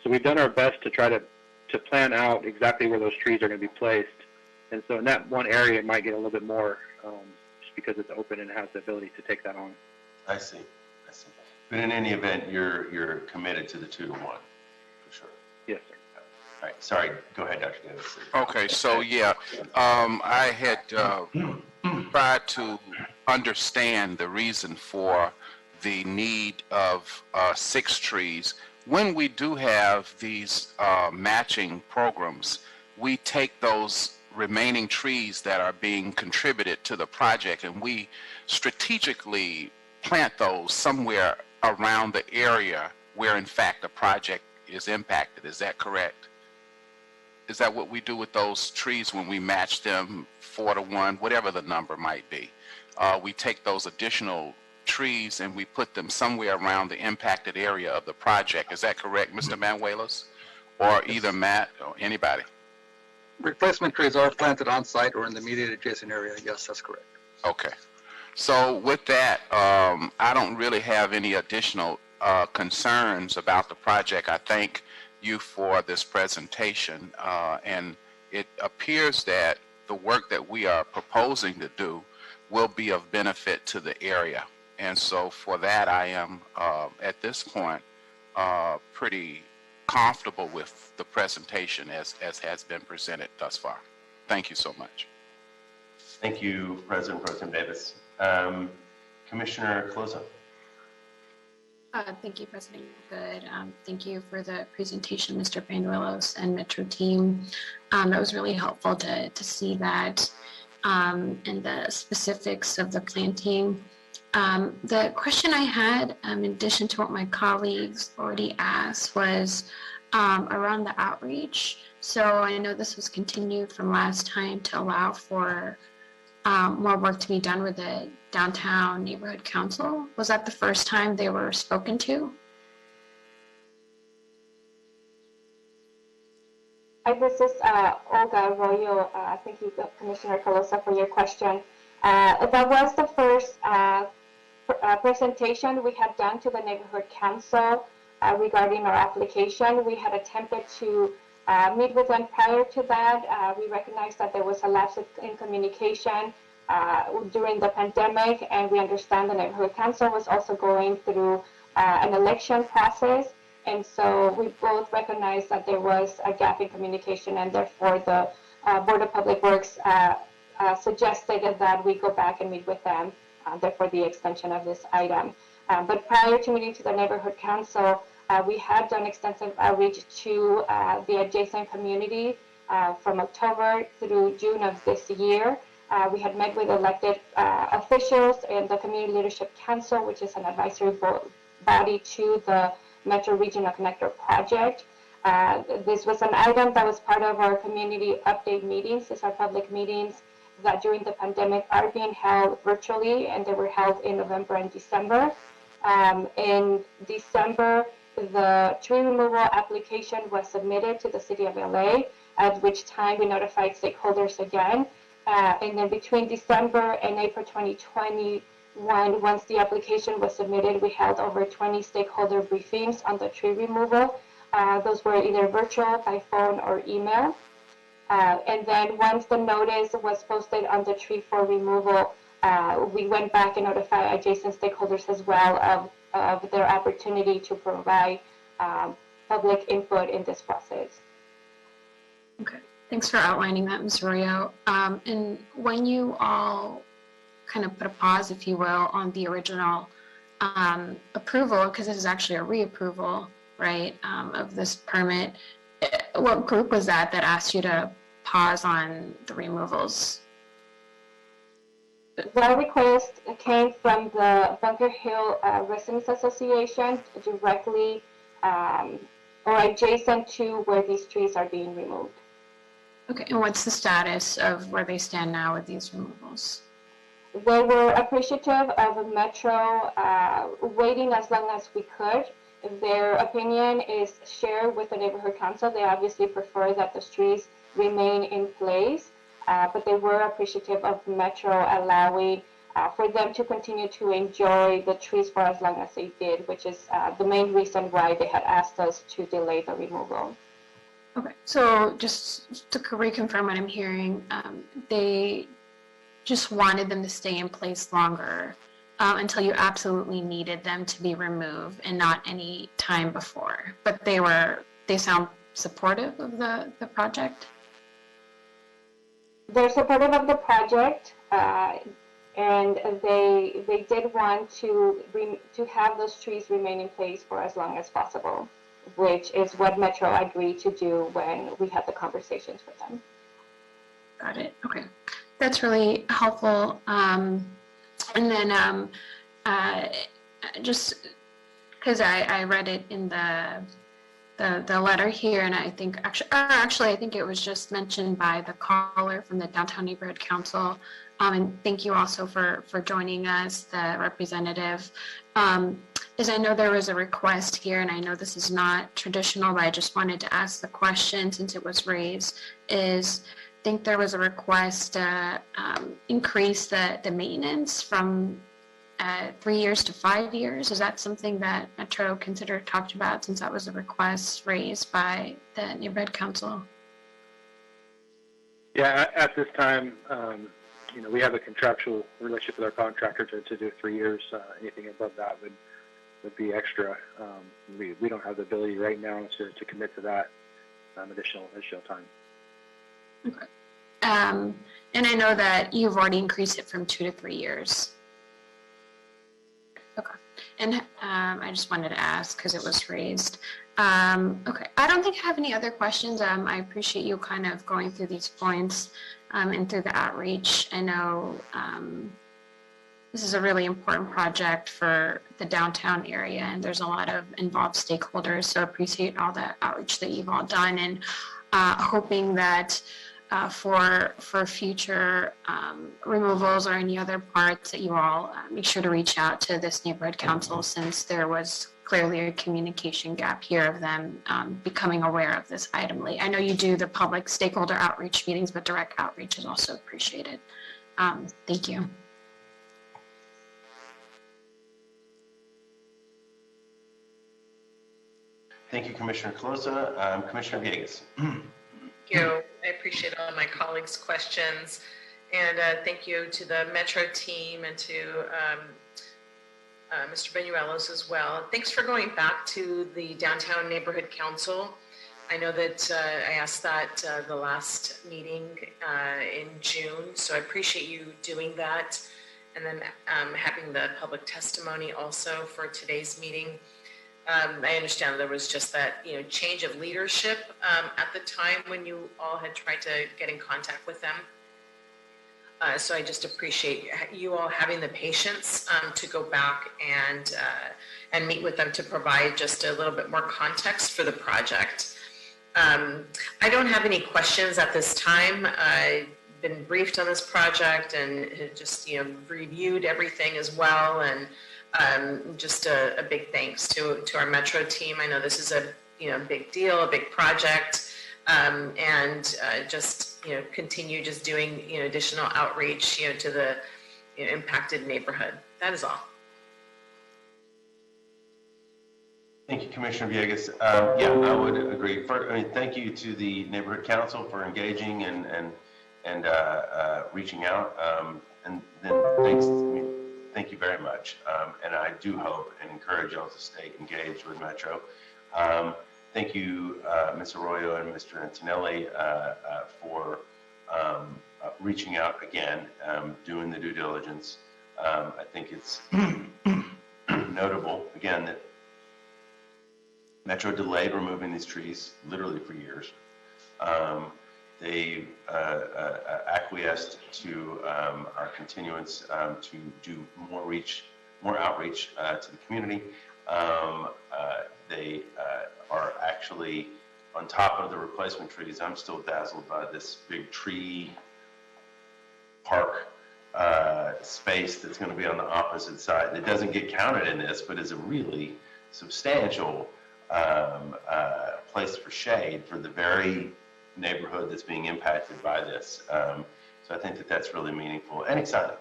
So we've done our best to try to plan out exactly where those trees are going to be placed. And so in that one area, it might get a little bit more just because it's open and it has the ability to take that on. I see. But in any event, you're committed to the 2 to 1, for sure. Yes, sir. right, sorry, go ahead, Dr. Davis. Okay, so yeah, I had tried to understand the reason for the need of 6 trees. When we do have these matching programs, we take those remaining trees that are being contributed to the project and we strategically plant those somewhere around the area where in fact the project is impacted. Is that correct? Is that what we do with those trees when we match them 4 to 1, whatever the number might be? We take those additional trees and we put them somewhere around the impacted area of the project. Is that correct, Mr. Manuelos? Or either Matt or anybody? Replacement trees are planted on site or in the immediate adjacent area. Yes, that's correct. Okay. So with that, I don't really have any additional concerns about the project. I thank you for this presentation, and it appears that the work that we are proposing to do will be of benefit to the area. And so for that, I am at this point pretty comfortable with the presentation as has been presented thus far. Thank you so much. Thank you, President Pro Tem Davis. Commissioner Closa. Thank you, President Good. Thank you for the presentation, Mr. Banuelos and Metro team. That was really helpful to see that and the specifics of the planting. The question I had, in addition to what my colleagues already asked, was around the outreach. So I know this was continued from last time to allow for more work to be done with the downtown neighborhood council. Was that the first time they were spoken to? Hi, this is Olga Arroyo. Thank you, Commissioner Calosa, for your question. That was the first presentation we had done to the neighborhood council regarding our application. We had attempted to meet with them prior to that. We recognized that there was a lapse in communication during the pandemic, and we understand the neighborhood council was also going through an election process. And so we both recognized that there was a gap in communication, and therefore the Board of Public Works suggested that we go back and meet with them, therefore the extension of this item. But prior to meeting to the neighborhood council, we had done extensive outreach to the adjacent community from October through June of this year. We had met with elected officials in the Community Leadership Council, which is an advisory body to the Metro Regional Connector Project. This was an item that was part of our community update meetings. These are public meetings that during the pandemic are being held virtually, and they were held in November and December. In December, the tree removal application was submitted to the City of LA, at which time we notified stakeholders again. And then between December and April 2021, once the application was submitted, we held over 20 stakeholder briefings on the tree removal. Those were either virtual, by phone, or email. And then once the notice was posted on the tree for removal, we went back and notified adjacent stakeholders as well of their opportunity to provide public input in this process. Okay, thanks for outlining that, Ms. Arroyo. And when you all kind of put a pause, if you will, on the original approval, because this is actually a reapproval, right, of this permit, what group was that asked you to pause on the removals? The request came from the Bunker Hill Residents Association, directly or adjacent to where these trees are being removed. Okay, and what's the status of where they stand now with these removals? They were appreciative of Metro waiting as long as we could. Their opinion is shared with the neighborhood council. They obviously prefer that the trees remain in place, but they were appreciative of Metro allowing for them to continue to enjoy the trees for as long as they did, which is the main reason why they had asked us to delay the removal. Okay, so just to reconfirm what I'm hearing, they just wanted them to stay in place longer until you absolutely needed them to be removed and not any time before. But they sound supportive of the project? They're supportive of the project, and they did want to have those trees remain in place for as long as possible, which is what Metro agreed to do when we had the conversations with them. Got it. Okay, that's really helpful. And then just because I read it in the letter here, and I think actually I think it was just mentioned by the caller from the Downtown Neighborhood Council. And thank you also for joining us, the representative. Is I know there was a request here, and I know this is not traditional, but I just wanted to ask the question since it was raised. I think there was a request to increase the maintenance from 3 years to 5 years. Is that something that Metro talked about, since that was a request raised by the Neighborhood Council? Yeah, at this time, we have a contractual relationship with our contractor to do 3 years. Anything above that would be extra. We don't have the ability right now to commit to that additional time. Okay. And I know that you've already increased it from 2 to 3 years. Okay. And I just wanted to ask because it was raised. Okay. I don't think I have any other questions. I appreciate you kind of going through these points and through the outreach. I know this is a really important project for the downtown area, and there's a lot of involved stakeholders. So I appreciate all the outreach that you've all done, and hoping that for future removals or any other parts that you all make sure to reach out to this neighborhood council, since there was clearly a communication gap here of them becoming aware of this item late. I know you do the public stakeholder outreach meetings, but direct outreach is also appreciated. Thank you. Thank you, Commissioner Calosa. Commissioner Villegas. Thank you. I appreciate all my colleagues' questions. And thank you to the Metro team and to Mr. Benuelos as well. Thanks for going back to the Downtown Neighborhood Council. I know that I asked that the last meeting in June, so I appreciate you doing that. And then having the public testimony also for today's meeting. I understand there was just that, change of leadership at the time when you all had tried to get in contact with them. So I just appreciate you all having the patience to go back and meet with them to provide just a little bit more context for the project. I don't have any questions at this time. I've been briefed on this project and just, reviewed everything as well. And just a big thanks to our Metro team. I know this is a big deal, a big project, and just continue just doing additional outreach to the impacted neighborhood. That is all. Thank you, Commissioner Villegas. Yeah, I would agree. Thank you to the Neighborhood Council for engaging and reaching out, and then thanks. Thank you very much. And I do hope and encourage y'all to stay engaged with Metro. Thank you, Ms. Arroyo and Mr. Antonelli, for reaching out again, doing the due diligence. I think it's notable, again, that Metro delayed removing these trees literally for years. They acquiesced to our continuance to do more outreach to the community. They are actually on top of the replacement trees. I'm still dazzled by this big tree park space that's going to be on the opposite side. It doesn't get counted in this, but is a really substantial place for shade for the very neighborhood that's being impacted by this. So I think that that's really meaningful and exciting.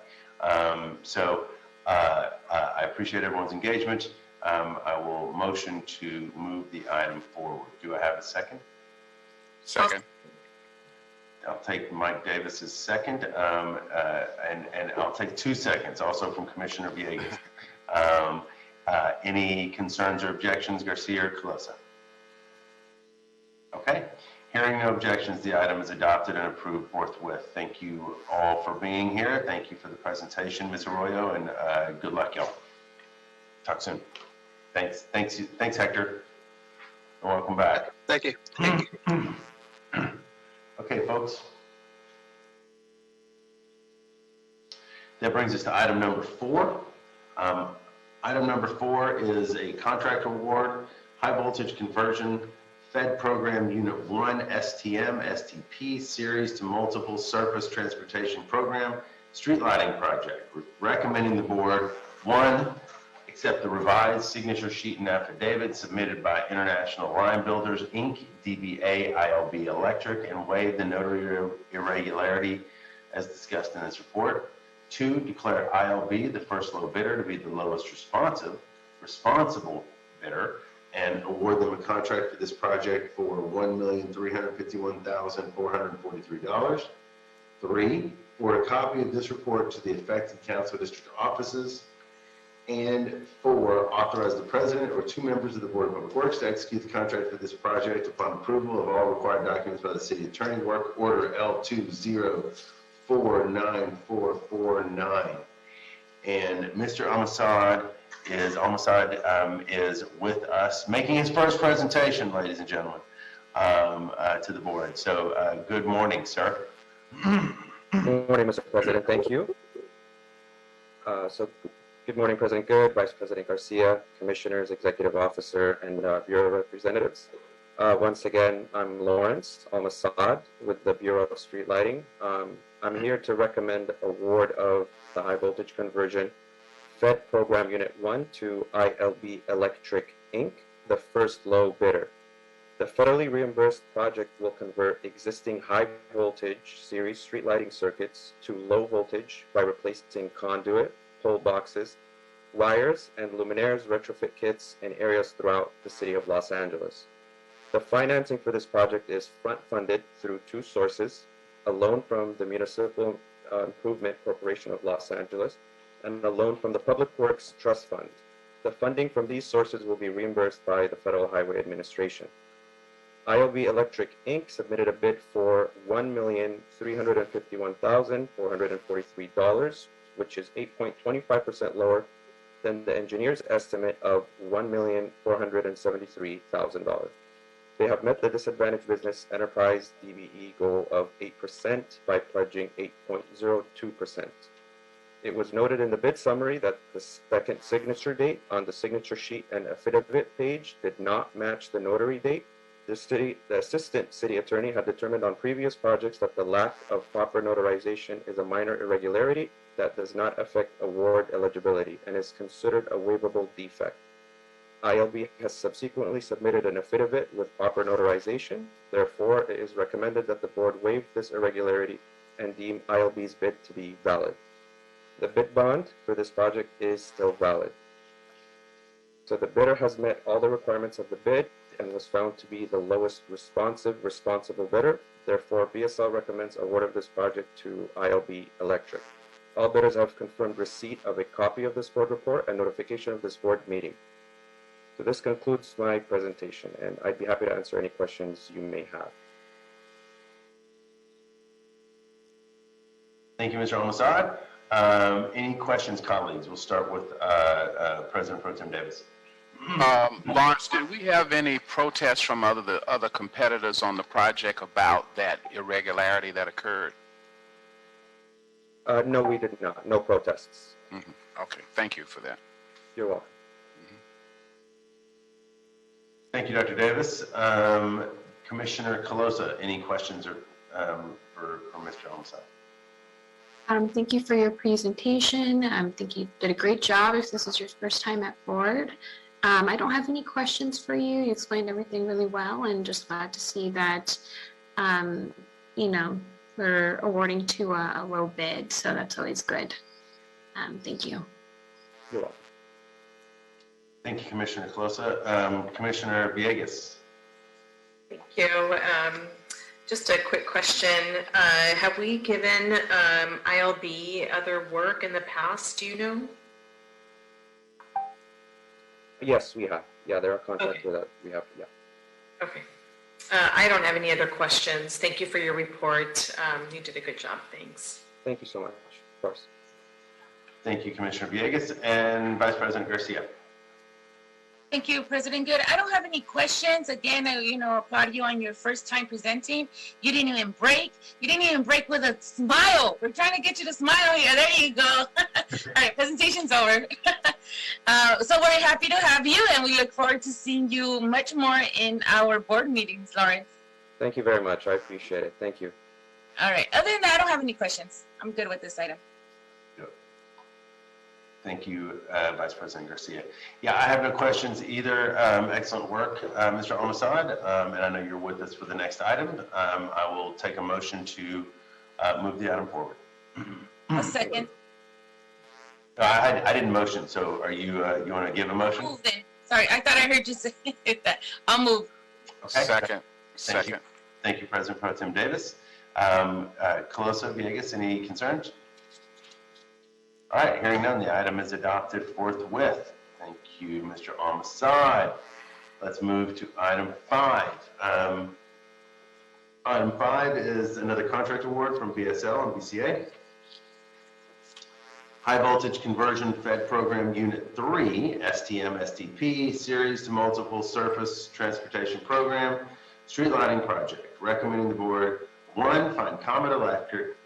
So I appreciate everyone's engagement. I will motion to move the item forward. Do I have a second? Second. I'll take Mike Davis's second, and I'll take 2 seconds also from Commissioner Villegas. Any concerns or objections, Garcia or Calosa? Okay. Hearing no objections, the item is adopted and approved forthwith. Thank you all for being here. Thank you for the presentation, Ms. Arroyo, and good luck, y'all. Talk soon. Thanks, Hector. And welcome back. Thank you. Thank you. Okay, folks. That brings us to item number 4. Item number 4 is a contract award, high voltage conversion, Fed Program Unit 1, STM, STP, Series to Multiple Surface Transportation Program, Street Lighting Project. Recommending the board, 1, accept the revised signature sheet and affidavit submitted by International Line Builders, Inc., DBA ILB Electric, and waive the notary irregularity as discussed in this report. 2, declare ILB the first low bidder to be the lowest responsible bidder, and award them a contract for this project for $1,351,443. 3, forward a copy of this report to the affected council district offices. And 4, authorize the president or 2 members of the Board of Public Works to execute the contract for this project upon approval of all required documents by the city attorney. Work order L2049449. And Mr. Almasad is with us, making his first presentation, ladies and gentlemen, to the board. So good morning, sir. Good morning, Mr. President. Thank you. Good morning, President Good, Vice President Garcia, Commissioners, Executive Officer, and Bureau representatives. Once again, I'm Lawrence Almasad with the Bureau of Street Lighting. I'm here to recommend award of the high voltage conversion Fed Program Unit 1 to ILB Electric, Inc., the first low bidder. The federally reimbursed project will convert existing high voltage series street lighting circuits to low voltage by replacing conduit, pole boxes, wires, and luminaires retrofit kits in areas throughout the city of Los Angeles. The financing for this project is front-funded through 2 sources, a loan from the Municipal Improvement Corporation of Los Angeles and a loan from the Public Works Trust Fund. The funding from these sources will be reimbursed by the Federal Highway Administration. ILB Electric, Inc. submitted a bid for $1,351,443, which is 8.25% lower than the engineer's estimate of $1,473,000. They have met the Disadvantaged Business Enterprise DBE goal of 8% by pledging 8.02%. It was noted in the bid summary that the second signature date on the signature sheet and affidavit page did not match the notary date. The assistant city attorney had determined on previous projects that the lack of proper notarization is a minor irregularity that does not affect award eligibility and is considered a waivable defect. ILB has subsequently submitted an affidavit with proper notarization. Therefore, it is recommended that the board waive this irregularity and deem ILB's bid to be valid. The bid bond for this project is still valid. So the bidder has met all the requirements of the bid and was found to be the lowest responsible bidder. Therefore, BSL recommends award of this project to ILB Electric. All bidders have confirmed receipt of a copy of this board report and notification of this board meeting. So this concludes my presentation, and I'd be happy to answer any questions you may have. Thank you, Mr. Almasad. Any questions, colleagues? We'll start with President Pro Tem Davis. Lawrence, did we have any protests from other competitors on the project about that irregularity that occurred? No, we did not. No protests. Mm-hmm. Okay, thank you for that. You're welcome. Thank you, Dr. Davis. Commissioner Calosa, any questions for Mr. Almasad? Thank you for your presentation. I think you did a great job if this is your first time at board. I don't have any questions for you. You explained everything really well, and just glad to see that, we're awarding to a low bid, so that's always good. Thank you. You're welcome. Thank you, Commissioner Calosa. Commissioner Villegas. Thank you. Just a quick question. Have we given ILB other work in the past, do you know? Yes, we have. Yeah, there are contracts that we have, yeah. Okay. I don't have any other questions. Thank you for your report. You did a good job. Thanks. Thank you so much. Of course. Thank you, Commissioner Villegas and Vice President Garcia. Thank you, President Good. I don't have any questions. Again, I, applaud you on your first time presenting. You didn't even break. You didn't even break with a smile. We're trying to get you to smile here. There you go. All right, presentation's over. So we're happy to have you, and we look forward to seeing you much more in our board meetings, Lawrence. Thank you very much. I appreciate it. Thank you. All right. Other than that, I don't have any questions. I'm good with this item. Thank you, Vice President Garcia. Yeah, I have no questions either. Excellent work, Mr. Al-Masad, and I know you're with us for the next item. I will take a motion to move the item forward. A second. I didn't motion, so are you, you want to give a motion? Move then. Sorry, I thought I heard you say that. I'll move. Okay. Second. Thank you. Thank you, President Pro Tem Davis. Coloso, Villegas, any concerns? All right, hearing none, the item is adopted forthwith. Thank you, Mr. Al-Masad. Let's move to item 5. Item 5 is another contract award from BSL and BCA. High Voltage Conversion Fed Program Unit 3, STM-STP, Series to Multiple Surface Transportation Program, Street Lighting Project. Recommending the board, 1, find Comet Electric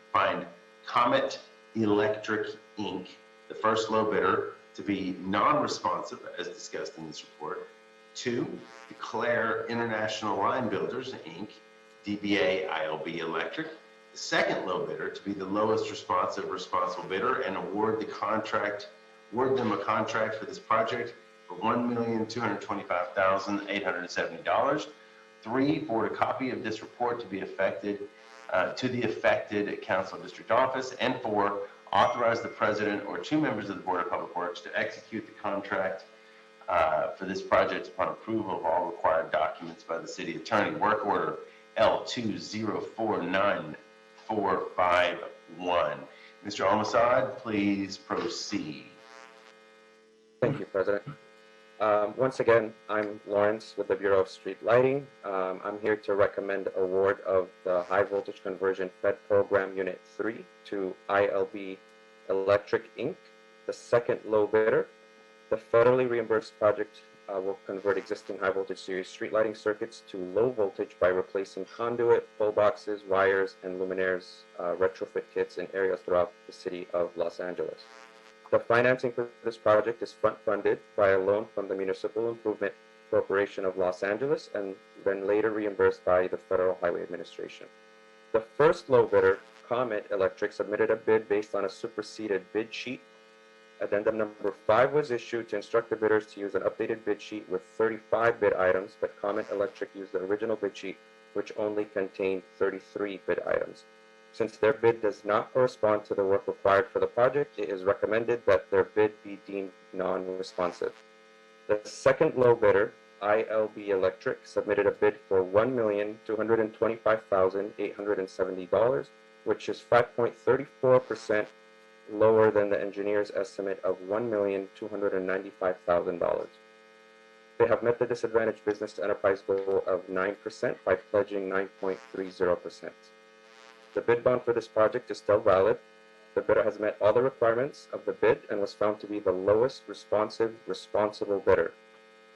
Inc., the first low bidder, to be non-responsive as discussed in this report. 2, declare International Line Builders Inc., DBA ILB Electric, the second low bidder to be the lowest responsible bidder and award them a contract for this project for $1,225,870. 3, forward a copy of this report to be to the affected council district office. And 4, authorize the president or 2 members of the Board of Public Works to execute the contract for this project upon approval of all required documents by the city attorney. Work order L2049451. Mr. Al-Masad, please proceed. Thank you, President. Once again, I'm Lawrence with the Bureau of Street Lighting. I'm here to recommend award of the High Voltage Conversion Fed Program Unit 3 to ILB Electric Inc., the second low bidder. The federally reimbursed project will convert existing high voltage series street lighting circuits to low voltage by replacing conduit, pole boxes, wires, and luminaires retrofit kits in areas throughout the city of Los Angeles. The financing for this project is front-funded by a loan from the Municipal Improvement Corporation of Los Angeles and then later reimbursed by the Federal Highway Administration. The first low bidder, Comet Electric, submitted a bid based on a superseded bid sheet. Addendum number 5 was issued to instruct the bidders to use an updated bid sheet with 35 bid items, but Comet Electric used the original bid sheet, which only contained 33 bid items. Since their bid does not correspond to the work required for the project, it is recommended that their bid be deemed non-responsive. The second low bidder, ILB Electric, submitted a bid for $1,225,870, which is 5.34% lower than the engineer's estimate of $1,295,000. They have met the disadvantaged business to enterprise goal of 9% by pledging 9.30%. The bid bond for this project is still valid. The bidder has met all the requirements of the bid and was found to be the lowest responsible bidder.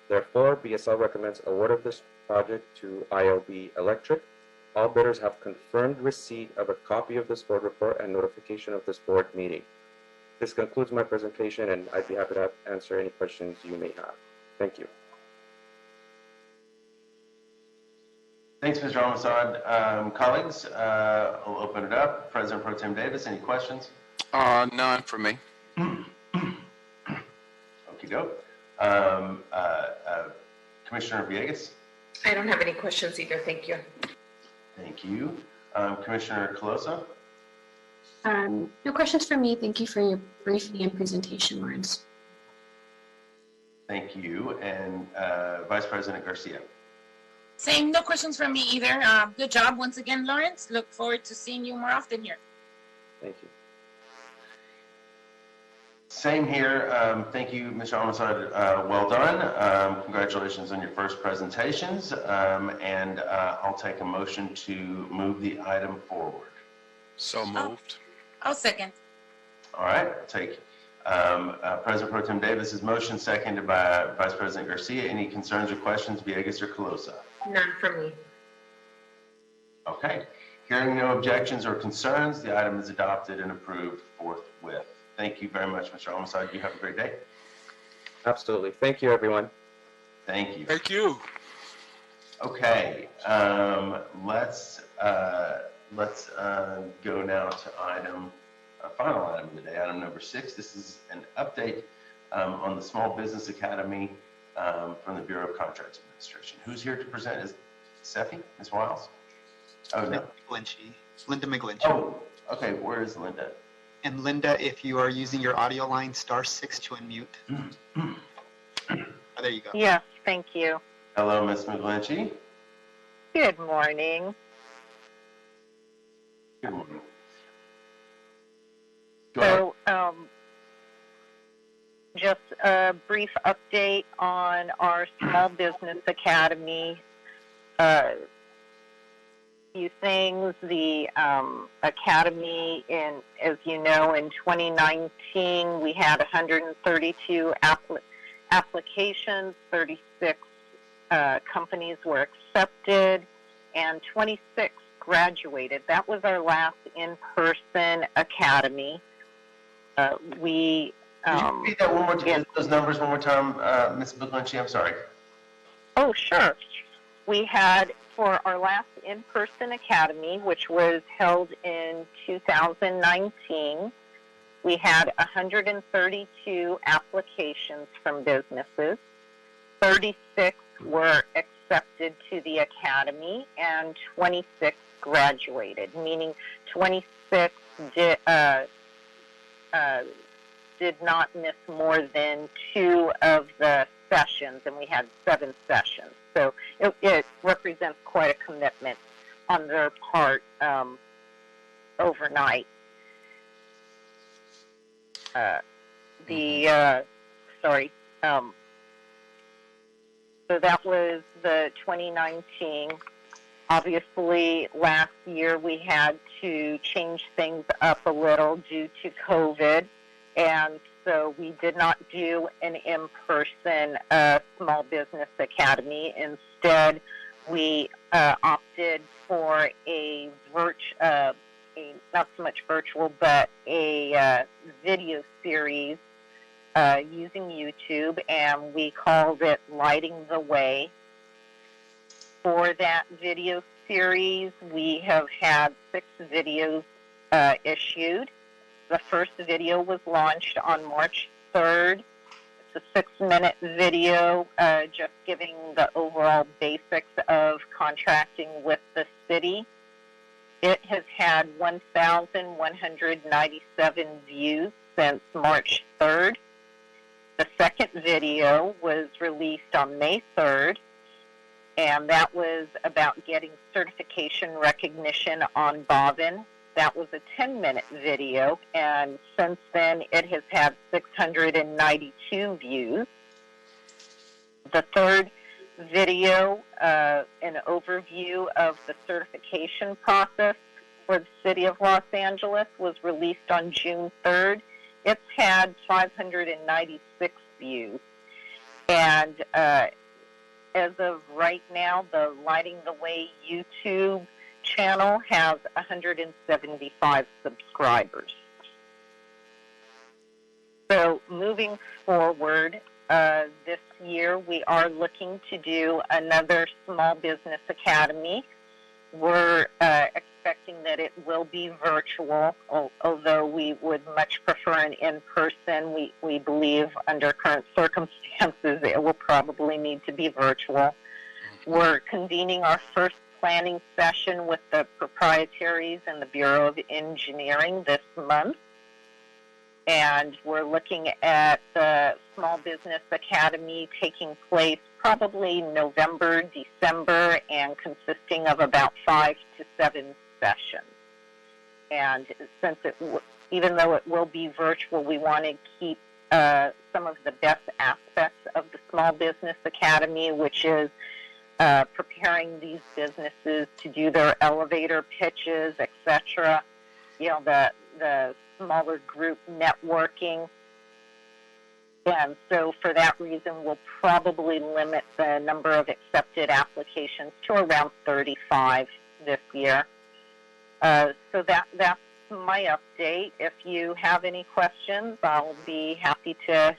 Therefore, BSL recommends award of this project to ILB Electric. All bidders have confirmed receipt of a copy of this board report and notification of this board meeting. This concludes my presentation, and I'd be happy to answer any questions you may have. Thank you. Thanks, Mr. Al-Masad. Colleagues, I'll open it up. President Pro Tem Davis, any questions? None for me. Okie doke. Commissioner Villegas? I don't have any questions either. Thank you. Thank you. Commissioner Coloso? No questions for me. Thank you for your briefing and presentation, Lawrence. Thank you. And Vice President Garcia? Same, no questions from me either. Good job once again, Lawrence. Look forward to seeing you more often here. Thank you. Same here. Thank you, Mr. Almasad. Well done. Congratulations on your first presentations. And I'll take a motion to move the item forward. So moved. I'll second. All right, take President Pro Tem Davis's motion, seconded by Vice President Garcia. Any concerns or questions, Villegas or Calosa? None for me. Okay. Hearing no objections or concerns, the item is adopted and approved forthwith. Thank you very much, Mr. Almasad. You have a great day. Absolutely. Thank you, everyone. Thank you. Thank you. Okay. Let's go now to final item of the day, item number 6. This is an update on the Small Business Academy from the Bureau of Contracts Administration. Who's here to present? Is Seffi? Ms. Wiles? Oh, no. Linda McGlinchey. Oh, okay. Where is Linda? And Linda, if you are using your audio line, *6 to unmute. Oh, there you go. Yes, thank you. Hello, Ms. McGlinchey. Good morning. Good morning. Go ahead. Just a brief update on our Small Business Academy. Few things. The Academy, as you know, in 2019, we had 132 applications, 36 companies were accepted, and 26 graduated. That was our last in-person Academy. Can you repeat that one more time, those numbers one more time, Ms. McGlinchey? I'm sorry. Oh, sure. We had, for our last in-person Academy, which was held in 2019, we had 132 applications from businesses. 36 were accepted to the Academy, and 26 graduated, meaning 26 did not miss more than 2 of the sessions, and we had 7 sessions. So it represents quite a commitment on their part overnight. So that was the 2019. Obviously, last year we had to change things up a little due to COVID, and so we did not do an in-person Small Business Academy. Instead, we opted for a not so much virtual, but a video series using YouTube, and we called it Lighting the Way. For that video series, we have had 6 videos issued. The first video was launched on March 3rd. It's a 6-minute video just giving the overall basics of contracting with the city. It has had 1,197 views since March 3rd. The second video was released on May 3rd, and that was about getting certification recognition on bobbin. That was a 10-minute video, and since then it has had 692 views. The third video, an overview of the certification process for the City of Los Angeles, was released on June 3rd. It's had 596 views. And as of right now, the Lighting the Way YouTube channel has 175 subscribers. So moving forward, this year we are looking to do another Small Business Academy. We're expecting that it will be virtual, although we would much prefer an in-person. We believe under current circumstances it will probably need to be virtual. We're convening our first planning session with the proprietaries and the Bureau of Engineering this month. And we're looking at the Small Business Academy taking place probably November, December, and consisting of about 5 to 7 sessions. And since even though it will be virtual, we want to keep some of the best aspects of the Small Business Academy, which is preparing these businesses to do their elevator pitches, etc. You know, the smaller group networking. And so for that reason, we'll probably limit the number of accepted applications to around 35 this year. So that's my update. If you have any questions, I'll be happy to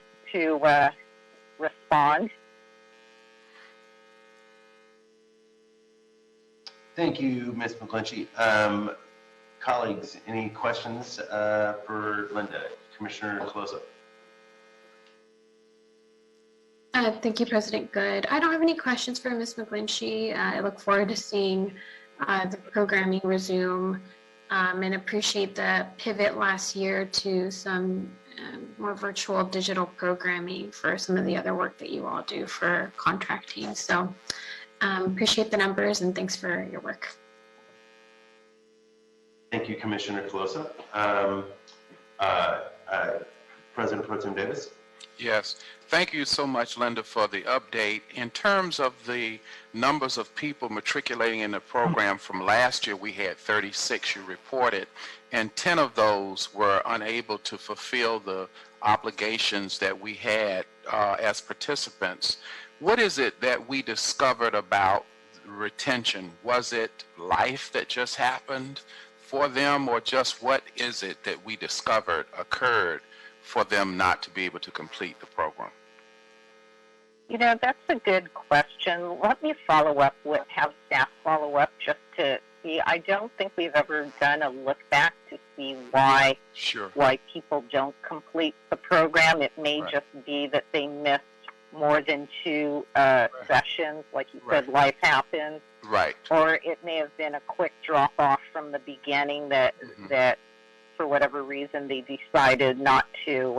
respond. Thank you, Ms. McGlinchey. Colleagues, any questions for Linda? Commissioner Closa. Thank you, President Good. I don't have any questions for Ms. McGlinchey. I look forward to seeing the programming resume and appreciate the pivot last year to some more virtual digital programming for some of the other work that you all do for contracting. So appreciate the numbers and thanks for your work. Thank you, Commissioner Closa. President Pro Tem Davis. Yes. Thank you so much, Linda, for the update. In terms of the numbers of people matriculating in the program, from last year we had 36 you reported, and 10 of those were unable to fulfill the obligations that we had as participants. What is it that we discovered about retention? Was it life that just happened for them, or just what is it that we discovered occurred for them not to be able to complete the program? You know, that's a good question. Let me have staff follow up just to see. I don't think we've ever done a look back to see why people don't complete the program. It may just be that they missed more than 2 sessions, like you said, life happens. Right. Or it may have been a quick drop off from the beginning that for whatever reason they decided not to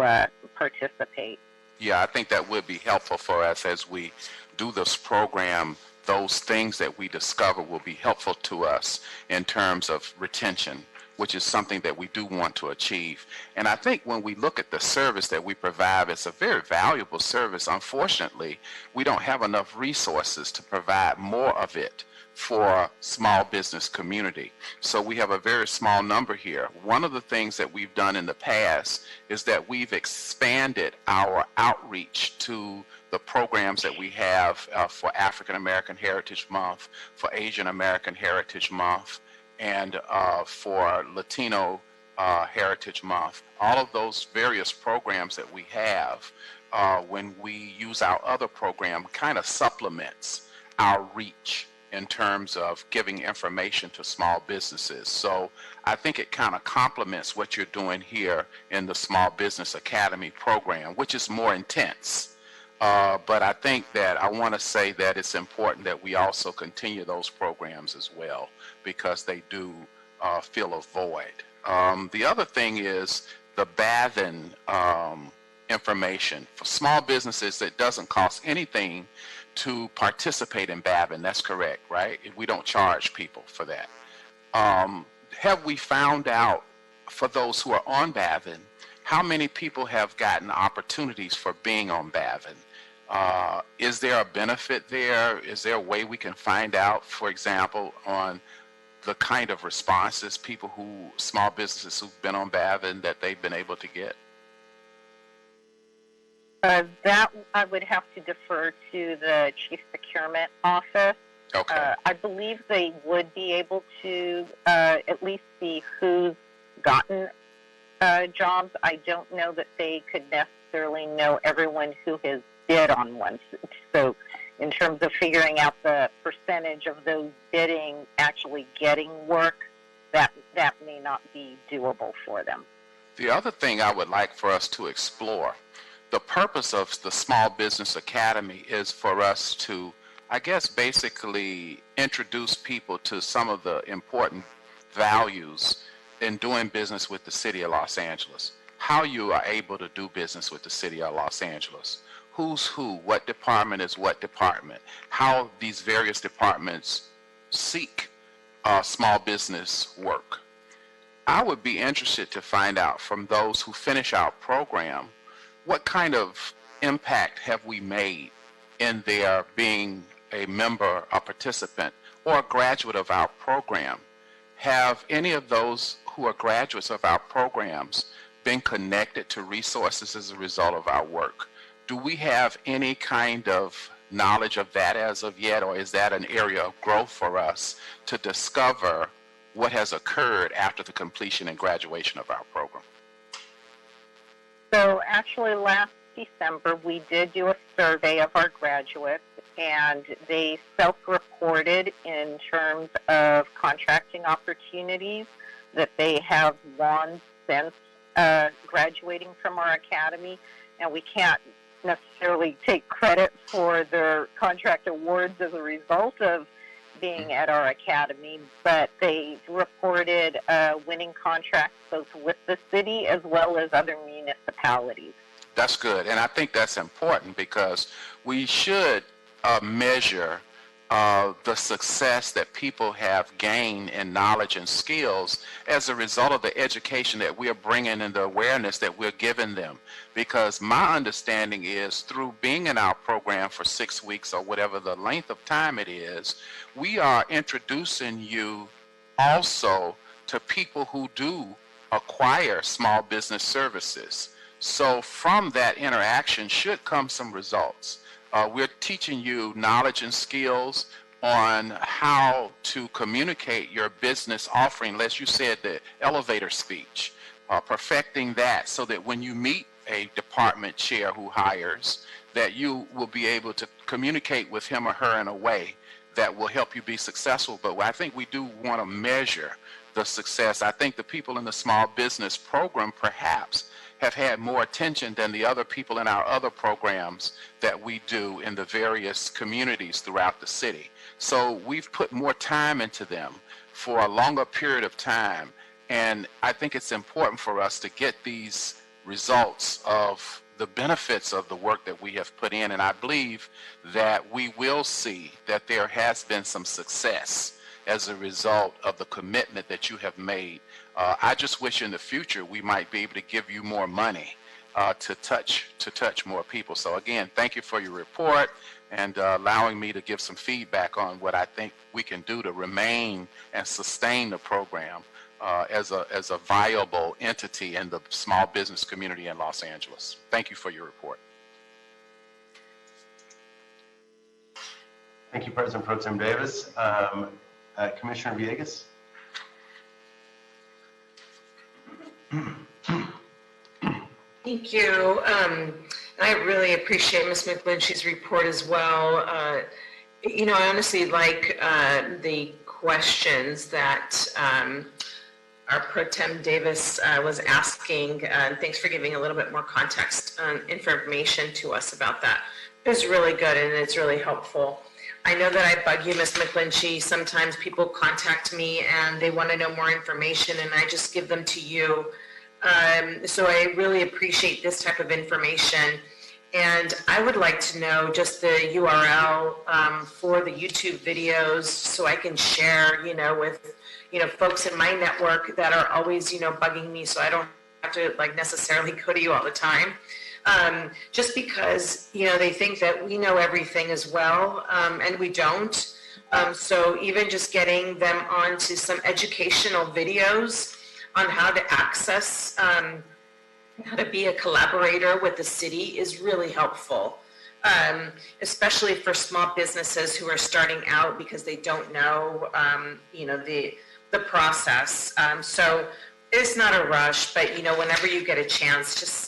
participate. Yeah, I think that would be helpful for us as we do this program. Those things that we discover will be helpful to us in terms of retention, which is something that we do want to achieve. And I think when we look at the service that we provide, it's a very valuable service. Unfortunately, we don't have enough resources to provide more of it for small business community. So we have a very small number here. One of the things that we've done in the past is that we've expanded our outreach to the programs that we have for African American Heritage Month, for Asian American Heritage Month, and for Latino Heritage Month. All of those various programs that we have, when we use our other program, kind of supplements our reach in terms of giving information to small businesses. So I think it kind of complements what you're doing here in the Small Business Academy program, which is more intense. But I think that I want to say that it's important that we also continue those programs as well, because they do fill a void. The other thing is the BAVN information. For small businesses, it doesn't cost anything to participate in BAVN. That's correct, right? We don't charge people for that. Have we found out, for those who are on BAVN, how many people have gotten opportunities for being on BAVN? Is there a benefit there? Is there a way we can find out, for example, on the kind of responses small businesses who've been on BAVN that they've been able to get? That I would have to defer to the Chief Procurement Office. Okay. I believe they would be able to at least see who's gotten jobs. I don't know that they could necessarily know everyone who has bid on one. So in terms of figuring out the percentage of those bidding actually getting work, that may not be doable for them. The other thing I would like for us to explore, the purpose of the Small Business Academy is for us to, I guess, basically introduce people to some of the important values in doing business with the City of Los Angeles. How you are able to do business with the City of Los Angeles. Who's who, what department is what department, how these various departments seek small business work. I would be interested to find out from those who finish our program, what kind of impact have we made in their being a member, a participant, or a graduate of our program? Have any of those who are graduates of our programs been connected to resources as a result of our work? Do we have any kind of knowledge of that as of yet, or is that an area of growth for us to discover what has occurred after the completion and graduation of our program? So actually last December, we did do a survey of our graduates, and they self-reported in terms of contracting opportunities that they have won since graduating from our academy. And we can't necessarily take credit for their contract awards as a result of being at our academy, but they reported winning contracts both with the city as well as other municipalities. That's good, and I think that's important because we should measure the success that people have gained in knowledge and skills as a result of the education that we are bringing and the awareness that we're giving them. Because my understanding is through being in our program for 6 weeks or whatever the length of time it is, we are introducing you also to people who do acquire small business services. So from that interaction should come some results. We're teaching you knowledge and skills on how to communicate your business offering, as you said, the elevator speech, perfecting that so that when you meet a department chair who hires, that you will be able to communicate with him or her in a way that will help you be successful. But I think we do want to measure the success. I think the people in the small business program perhaps have had more attention than the other people in our other programs that we do in the various communities throughout the city. So we've put more time into them for a longer period of time. And I think it's important for us to get these results of the benefits of the work that we have put in. And I believe that we will see that there has been some success as a result of the commitment that you have made. I just wish in the future we might be able to give you more money to touch more people. So again, thank you for your report and allowing me to give some feedback on what I think we can do to remain and sustain the program as a viable entity in the small business community in Los Angeles. Thank you for your report. Thank you, President Pro Tem Davis. Commissioner Villegas? Thank you. I really appreciate Ms. McGlinchey's report as well. You know, I honestly like the questions that our Pro Tem Davis was asking. Thanks for giving a little bit more context information to us about that. It was really good and it's really helpful. I know that I bug you, Ms. McGlinchey. Sometimes people contact me and they want to know more information and I just give them to you. So I really appreciate this type of information. And I would like to know just the URL for the YouTube videos so I can share, you know, with, you know, folks in my network that are always, you know, bugging me so I don't have to like necessarily go to you all the time. Just because, you know, they think that we know everything as well, and we don't. So even just getting them onto some educational videos on how to access, how to be a collaborator with the city is really helpful, especially for small businesses who are starting out because they don't know, you know, the process. So it's not a rush, but, you know, whenever you get a chance, just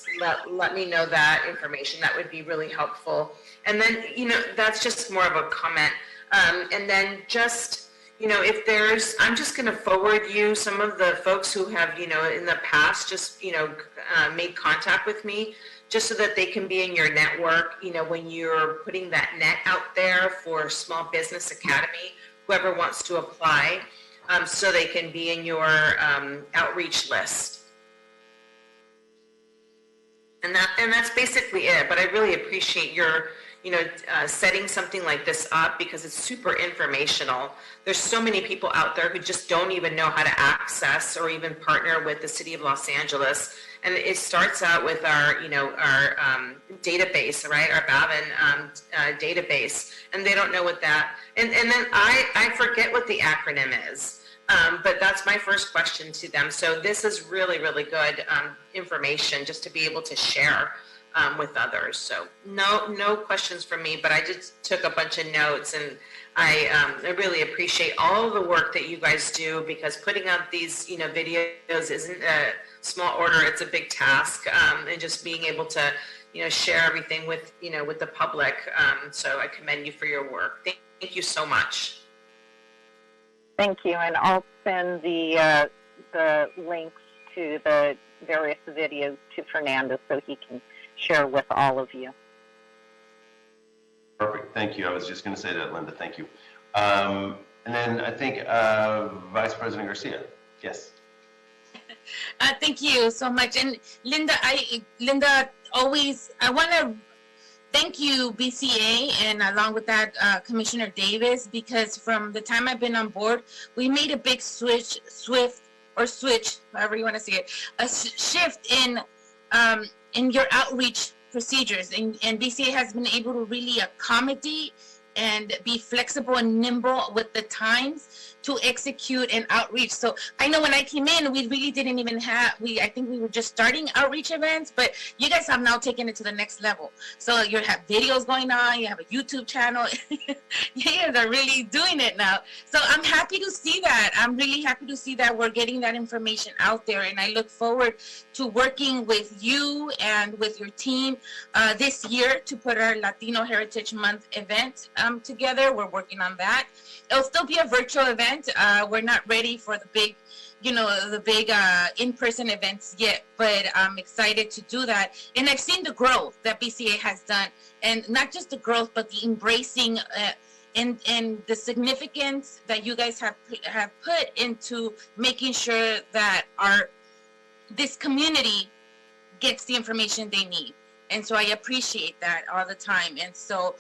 let me know that information. That would be really helpful. And then, you know, that's just more of a comment. And then just, you know, if there's, I'm just going to forward you some of the folks who have, you know, in the past just, you know, made contact with me just so that they can be in your network, you know, when you're putting that net out there for Small Business Academy, whoever wants to apply, so they can be in your outreach list. And that's basically it. But I really appreciate your setting something like this up because it's super informational. There's so many people out there who just don't even know how to access or even partner with the City of Los Angeles. And it starts out with our database, right? Our BAVN database, and they don't know what that. And then I forget what the acronym is. But that's my first question to them. So this is really, really good information just to be able to share with others. So no questions from me, but I just took a bunch of notes, and I really appreciate all of the work that you guys do, because putting up these videos isn't a small order; it's a big task, and just being able to share everything with with the public. So I commend you for your work. Thank you so much. Thank you, and I'll send the links to the various videos to Fernando so he can share with all of you. Perfect. Thank you. I was just going to say that, Linda. Thank you. And then I think Vice President Garcia. Yes. Thank you so much. And Linda, always, I want to thank you, BCA, and along with that, Commissioner Davis, because from the time I've been on board, we made a big switch, however you want to see it, a shift in your outreach procedures. And BCA has been able to really accommodate and be flexible and nimble with the times to execute and outreach. So I know when I came in, we really didn't even have, I think we were just starting outreach events, but you guys have now taken it to the next level. So you have videos going on, you have a YouTube channel. You guys are really doing it now. So I'm happy to see that. I'm really happy to see that we're getting that information out there. And I look forward to working with you and with your team this year to put our Latino Heritage Month event together. We're working on that. It'll still be a virtual event. We're not ready for the big, in-person events yet, but I'm excited to do that. And I've seen the growth that BCA has done, and not just the growth, but the embracing and the significance that you guys have put into making sure that this community gets the information they need. And so I appreciate that all the time. And so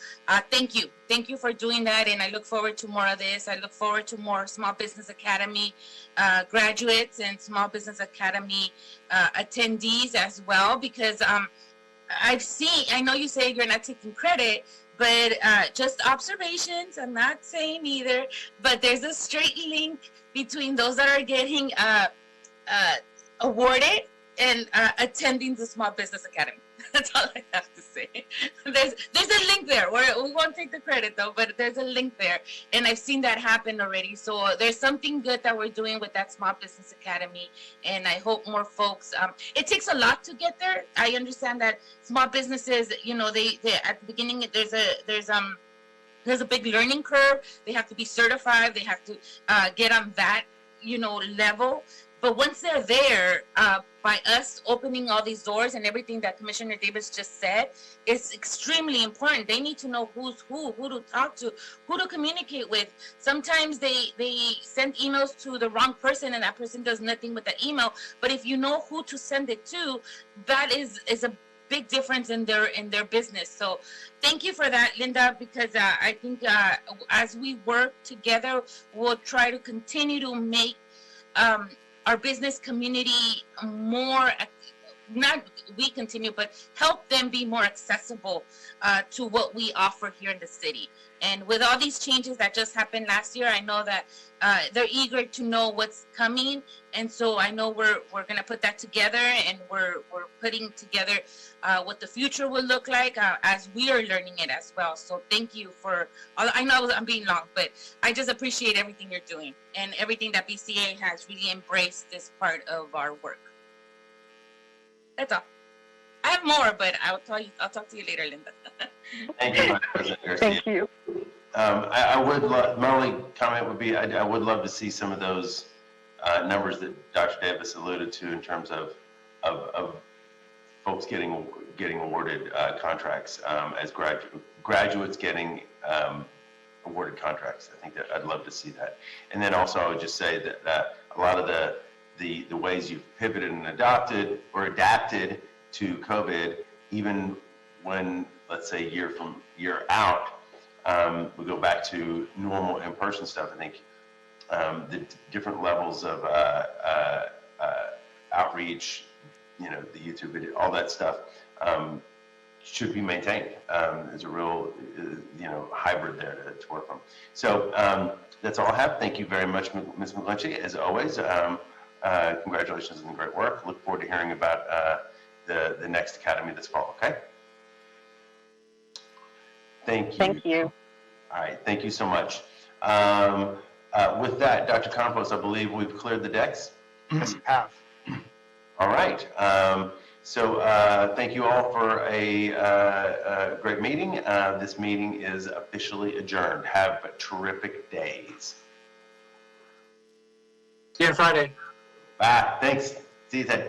thank you. Thank you for doing that. And I look forward to more of this. I look forward to more Small Business Academy graduates and Small Business Academy attendees as well, because I know you say you're not taking credit, but just observations. I'm not saying either, but there's a straight link between those that are getting awarded and attending the Small Business Academy. That's all I have to say. There's a link there. We won't take the credit though, but there's a link there, and I've seen that happen already. So there's something good that we're doing with that Small Business Academy, and I hope more folks. It takes a lot to get there. I understand that small businesses, they at the beginning there's a big learning curve. They have to be certified. They have to get on that level. But once they're there, by us opening all these doors and everything that Commissioner Davis just said, is extremely important. They need to know who's who to talk to, who to communicate with. Sometimes they send emails to the wrong person, and that person does nothing with the email. But if you know who to send it to, that is a big difference in their business. So thank you for that, Linda, because I think as we work together, we'll try to continue to make our business community but help them be more accessible to what we offer here in the city. And with all these changes that just happened last year, I know that they're eager to know what's coming. And so I know we're going to put that together, and we're putting together what the future will look like as we are learning it as well. So thank you for all. I know I'm being long, but I just appreciate everything you're doing and everything that BCA has really embraced this part of our work. That's all. I have more, but I'll talk to you later, Linda. Thank you, Vice President Garcia. Thank you. I would love, my only comment would be, I would love to see some of those numbers that Dr. Davis alluded to in terms of folks getting awarded contracts as graduates getting awarded contracts. I think that I'd love to see that. And then also I would just say that a lot of the ways you've pivoted and adapted to COVID, even when let's say year out, we go back to normal in-person stuff. I think the different levels of outreach, the YouTube video, all that stuff should be maintained. There's a real, hybrid there to work from. So that's all I have. Thank you very much, Ms. McGlinchey, as always. Congratulations on the great work. Look forward to hearing about the next academy this fall, okay? Thank you. Thank you. All right, thank you so much. With that, Dr. Campos, I believe we've cleared the decks. Yes, we have. All right. So thank you all for a great meeting. This meeting is officially adjourned. Have terrific days. See you on Friday. Bye. Thanks. See you then.